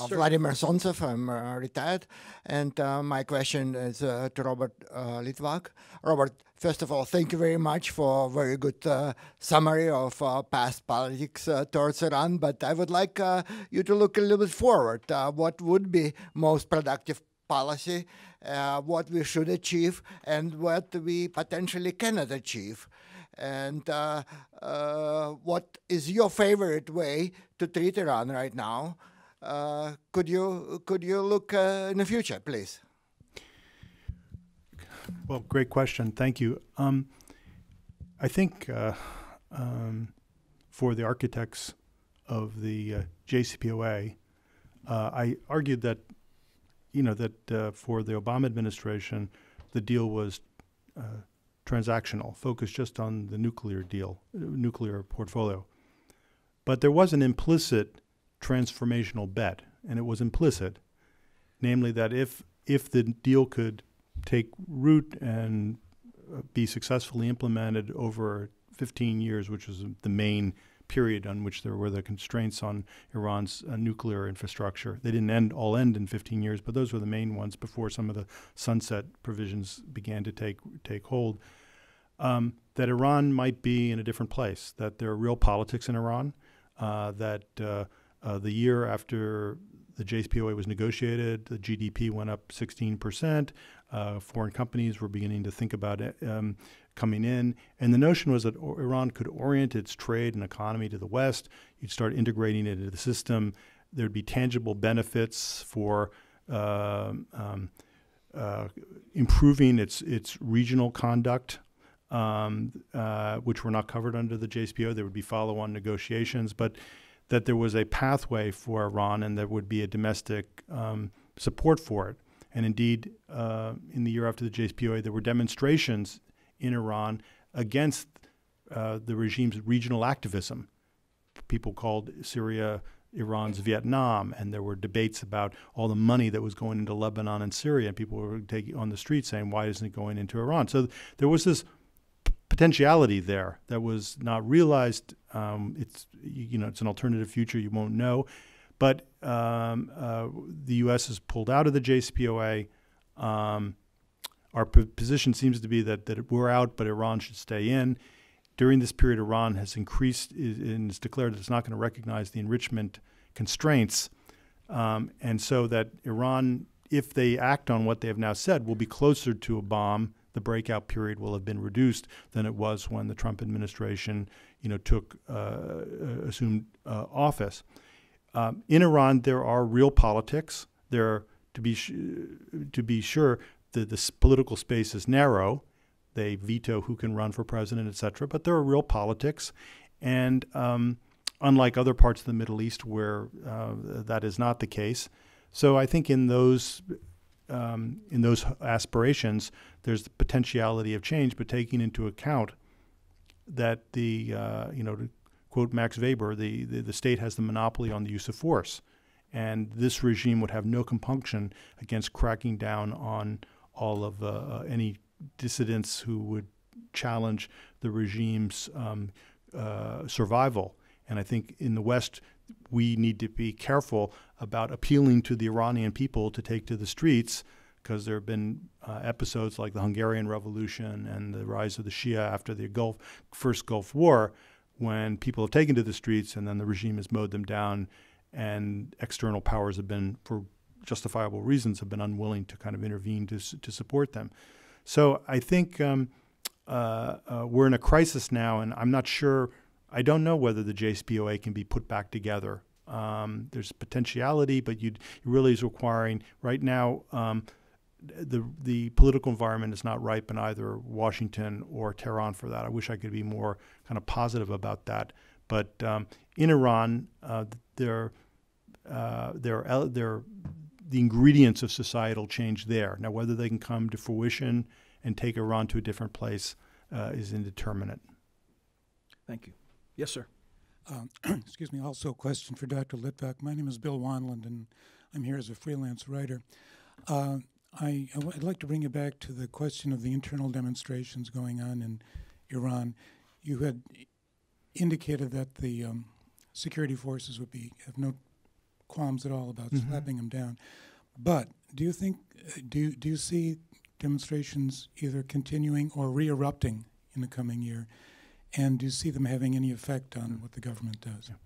Vladimir Sontsev, I'm retired, and my question is to Robert Litvak. Robert, first of all, thank you very much for a very good summary of past politics towards Iran, but I would like you to look a little bit forward. What would be most productive policy, what we should achieve, and what we potentially cannot achieve? And what is your favorite way to treat Iran right now? Could you look in the future, please? Well, great question. Thank you. I think for the architects of the JCPOA, I argued that for the Obama administration, the deal was transactional, focused just on the nuclear portfolio. But there was an implicit transformational bet, and it was implicit, namely that if the deal could take root and be successfully implemented over 15 years, which was the main period on which there were the constraints on Iran's nuclear infrastructure. They didn't all end in 15 years, but those were the main ones before some of the sunset provisions began to take hold. That Iran might be in a different place, that there are real politics in Iran, that the year after the JCPOA was negotiated, the GDP went up 16%. Foreign companies were beginning to think about it, coming in. And the notion was that Iran could orient its trade and economy to the West. You'd start integrating it into the system. There'd be tangible benefits for improving its regional conduct, which were not covered under the JCPOA. There would be follow-on negotiations, but that there was a pathway for Iran and there would be a domestic support for it. And indeed, in the year after the JCPOA, there were demonstrations in Iran against the regime's regional activism. People called Syria Iran's Vietnam, and there were debates about all the money that was going into Lebanon and Syria, and people were taking on the street saying, why isn't it going into Iran? So there was this potentiality there that was not realized. It's an alternative future you won't know, but the U.S. has pulled out of the JCPOA. Our position seems to be that we're out, but Iran should stay in. During this period, Iran has increased and has declared that it's not going to recognize the enrichment constraints, and so that Iran, if they act on what they have now said, will be closer to a bomb. The breakout period will have been reduced than it was when the Trump administration, assumed office. In Iran, there are real politics. There, to be sure, the political space is narrow. They veto who can run for president, et cetera. But there are real politics, and unlike other parts of the Middle East where that is not the case, so I think in those aspirations, there's the potentiality of change, but taking into account that to quote Max Weber, the state has the monopoly on the use of force, and this regime would have no compunction against cracking down on all of any dissidents who would challenge the regime's survival. And I think in the West, we need to be careful about appealing to the Iranian people to take to the streets, because there have been episodes like the Hungarian Revolution and the rise of the Shia after the first Gulf War, when people have taken to the streets and then the regime has mowed them down, and external powers have been, for justifiable reasons, have been unwilling to kind of intervene to support them. So I think we're in a crisis now, and I'm not sure, I don't know whether the JCPOA can be put back together. There's potentiality, but it really is requiring, right now, the political environment is not ripe in either Washington or Tehran for that. I wish I could be more kind of positive about that. But in Iran, the ingredients of societal change there. Now, whether they can come to fruition and take Iran to a different place is indeterminate. Thank you. Yes, sir. Excuse me. Also a question for Dr. Litvak. My name is Bill Wanland, and I'm here as a freelance writer. I'd like to bring you back to the question of the internal demonstrations going on in Iran. You had indicated that the security forces would have no qualms at all about slapping them down. But do you think, do you see demonstrations either continuing or re-erupting in the coming year? And do you see them having any effect on what the government does? Yeah.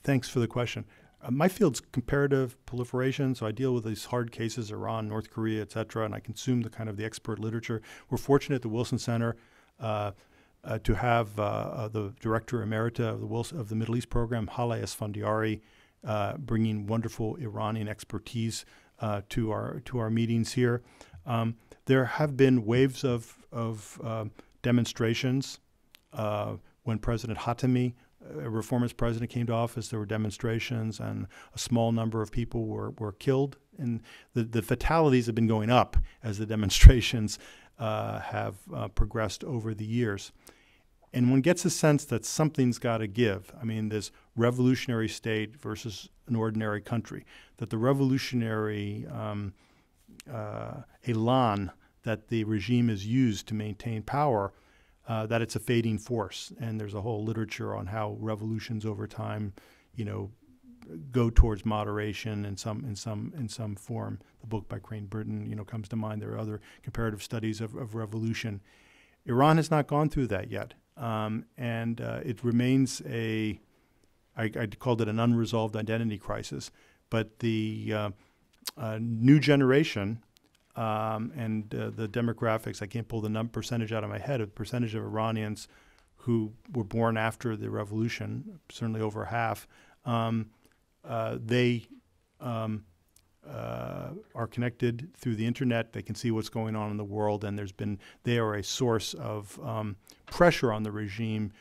Thanks for the question. My field's comparative proliferation, so I deal with these hard cases, Iran, North Korea, et cetera, and I consume the expert literature. We're fortunate at the Wilson Center to have the director emerita of the Middle East program, Haleh Esfandiari, bringing wonderful Iranian expertise to our meetings here. There have been waves of demonstrations. When President Khatami, a reformist president, came to office, there were demonstrations, and a small number of people were killed. And the fatalities have been going up as the demonstrations have progressed over the years. And one gets a sense that something's got to give. I mean, this revolutionary state versus an ordinary country, that the revolutionary elan that the regime has used to maintain power, that it's a fading force. And there's a whole literature on how revolutions over time, go towards moderation in some form. The book by Crane Britton, comes to mind. There are other comparative studies of revolution. Iran has not gone through that yet. And it remains I called it an unresolved identity crisis. But the new generation and the demographics, I can't pull the percentage out of my head, of the percentage of Iranians who were born after the revolution, certainly over half, they are connected through the internet. They can see what's going on in the world, and they are a source of pressure on the regime,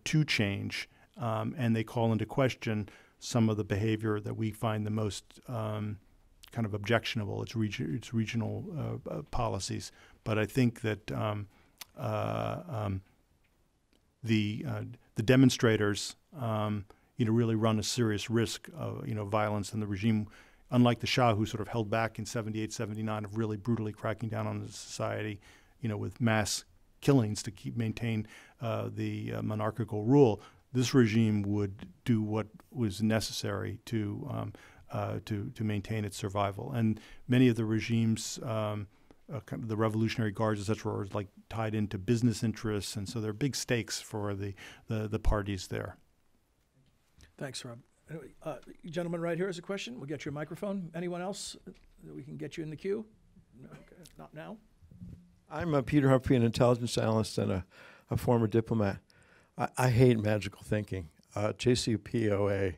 to change, and they call into question some of the behavior that we find the most kind of objectionable. It's regional policies, but I think that the demonstrators, really run a serious risk of violence, and the regime, unlike the Shah, who sort of held back in 78, 79, of really brutally cracking down on the society, with mass killings to maintain the monarchical rule. This regime would do what was necessary to maintain its survival. And many of the regimes, kind of the Revolutionary Guards, et cetera, are like tied into business interests, and so there are big stakes for the parties there. Thanks, Rob. Gentleman right here has a question. We'll get you a microphone. Anyone else that we can get you in the queue? No, okay. Not now. I'm Peter Humphrey, an intelligence analyst and a former diplomat. I hate magical thinking. JCPOA,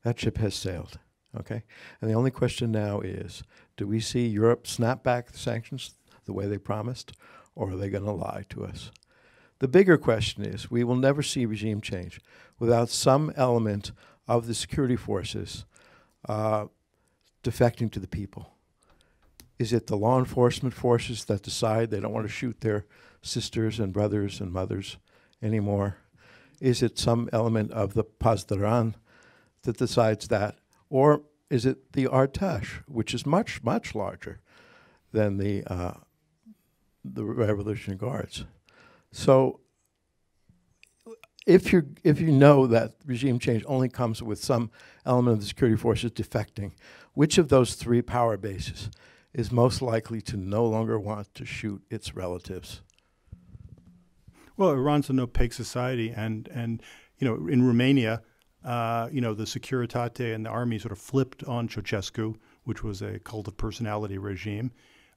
that ship has sailed, okay? And the only question now is, do we see Europe snap back the sanctions the way they promised, or are they going to lie to us? The bigger question is, we will never see regime change without some element of the security forces defecting to the people. Is it the law enforcement forces that decide they don't want to shoot their sisters and brothers and mothers anymore? Is it some element of the Pasdaran that decides that? Or is it the Artash, which is much, much larger than the Revolutionary Guards? So if you know that regime change only comes with some element of the security forces defecting, which of those three power bases is most likely to no longer want to shoot its relatives? Well, Iran's an opaque society, and in Romania, the Securitate and the army sort of flipped on Ceausescu, which was a cult of personality regime.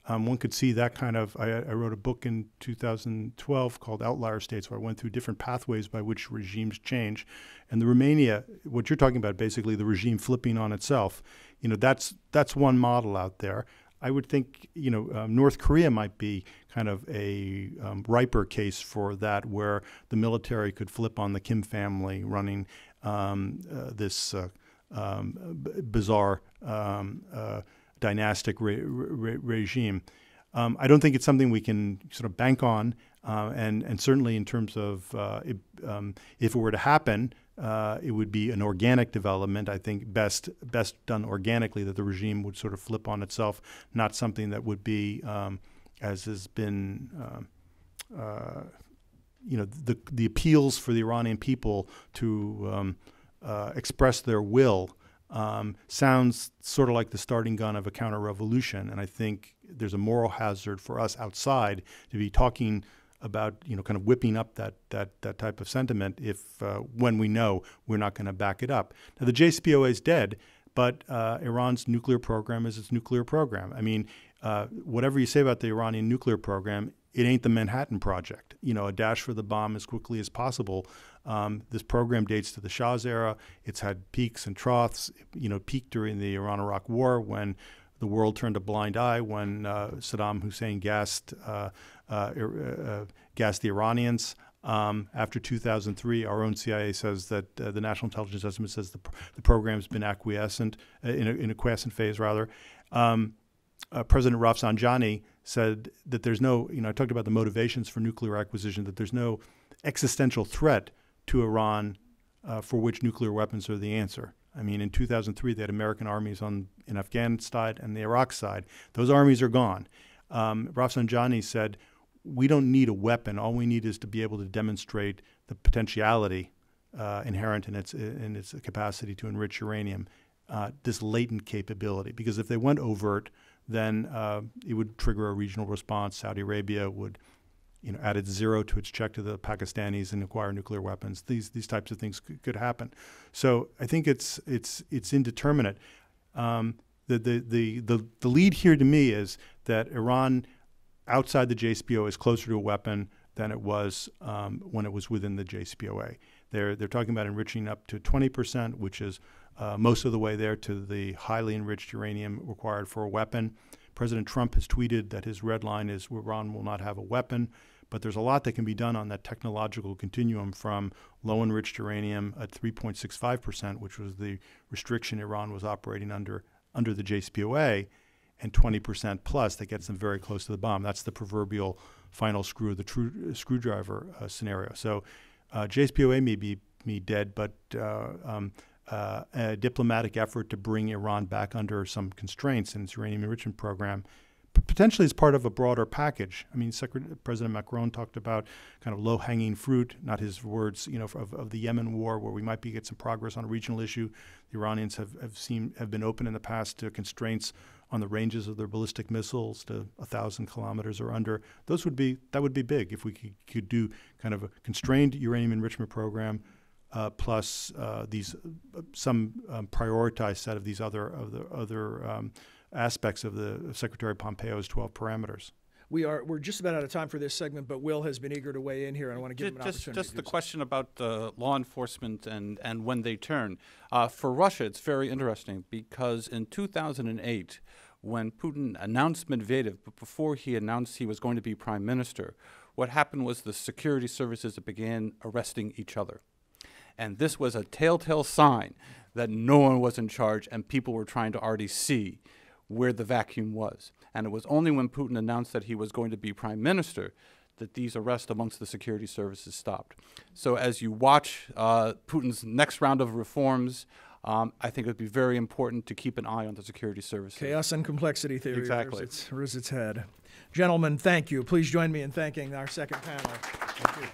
One could see that kind of. I wrote a book in 2012 called Outlier States, where I went through different pathways by which regimes change. And the Romania, what you're talking about, basically the regime flipping on itself, that's one model out there. I would think, North Korea might be kind of a riper case for that, where the military could flip on the Kim family running this bizarre dynastic regime. I don't think it's something we can sort of bank on, and certainly in terms of if it were to happen, it would be an organic development. I think best done organically, that the regime would sort of flip on itself, not something that would be, as has been, the appeals for the Iranian people to express their will sounds sort of like the starting gun of a counter-revolution. And I think there's a moral hazard for us outside to be talking about, kind of whipping up that type of sentiment when we know we're not going to back it up. Now, the JCPOA is dead, but Iran's nuclear program is its nuclear program. I mean, whatever you say about the Iranian nuclear program, it ain't the Manhattan Project. A dash for the bomb as quickly as possible. This program dates to the Shah's era. It's had peaks and troughs. Peaked during the Iran-Iraq War, when the world turned a blind eye, when Saddam Hussein gassed the Iranians. After 2003, our own CIA says that the National Intelligence Estimate says the program's been acquiescent, in a quiescent phase, rather. President Rafsanjani said that there's no, I talked about the motivations for nuclear acquisition, that there's no existential threat to Iran for which nuclear weapons are the answer. I mean, in 2003, they had American armies in Afghanistan and the Iraq side. Those armies are gone. Rafsanjani said, we don't need a weapon. All we need is to be able to demonstrate the potentiality inherent in its capacity to enrich uranium, this latent capability. Because if they went overt, then it would trigger a regional response. Saudi Arabia would, add its zero to its check to the Pakistanis and acquire nuclear weapons. These types of things could happen. So I think it's indeterminate. The lead here to me is that Iran, outside the JCPOA, is closer to a weapon than it was when it was within the JCPOA. They're talking about enriching up to 20%, which is most of the way there to the highly enriched uranium required for a weapon. President Trump has tweeted that his red line is Iran will not have a weapon, but there's a lot that can be done on that technological continuum, from low enriched uranium at 3.65%, which was the restriction Iran was operating under the JCPOA, and 20% plus that gets them very close to the bomb. That's the proverbial final screw of the screwdriver scenario. So JCPOA may be dead, but a diplomatic effort to bring Iran back under some constraints in its uranium enrichment program, potentially as part of a broader package. I mean, President Macron talked about kind of low-hanging fruit, not his words, of the Yemen war, where we might get some progress on a regional issue. The Iranians have been open in the past to constraints on the ranges of their ballistic missiles to 1,000 kilometers or under. That would be big if we could do kind of a constrained uranium enrichment program, plus some prioritized set of these other aspects of the Secretary Pompeo's 12 parameters. We're just about out of time for this segment, but Will has been eager to weigh in here, and I want to give him an opportunity. Just the question about law enforcement and when they turn. For Russia, it's very interesting, because in 2008, when Putin announced Medvedev, but before he announced he was going to be prime minister, what happened was the security services began arresting each other. And this was a telltale sign that no one was in charge and people were trying to already see where the vacuum was. And it was only when Putin announced that he was going to be prime minister that these arrests amongst the security services stopped. So as you watch Putin's next round of reforms, I think it would be very important to keep an eye on the security services. Chaos and complexity theory exactly. rears its head. Gentlemen, thank you. Please join me in thanking our second panel. Thank you.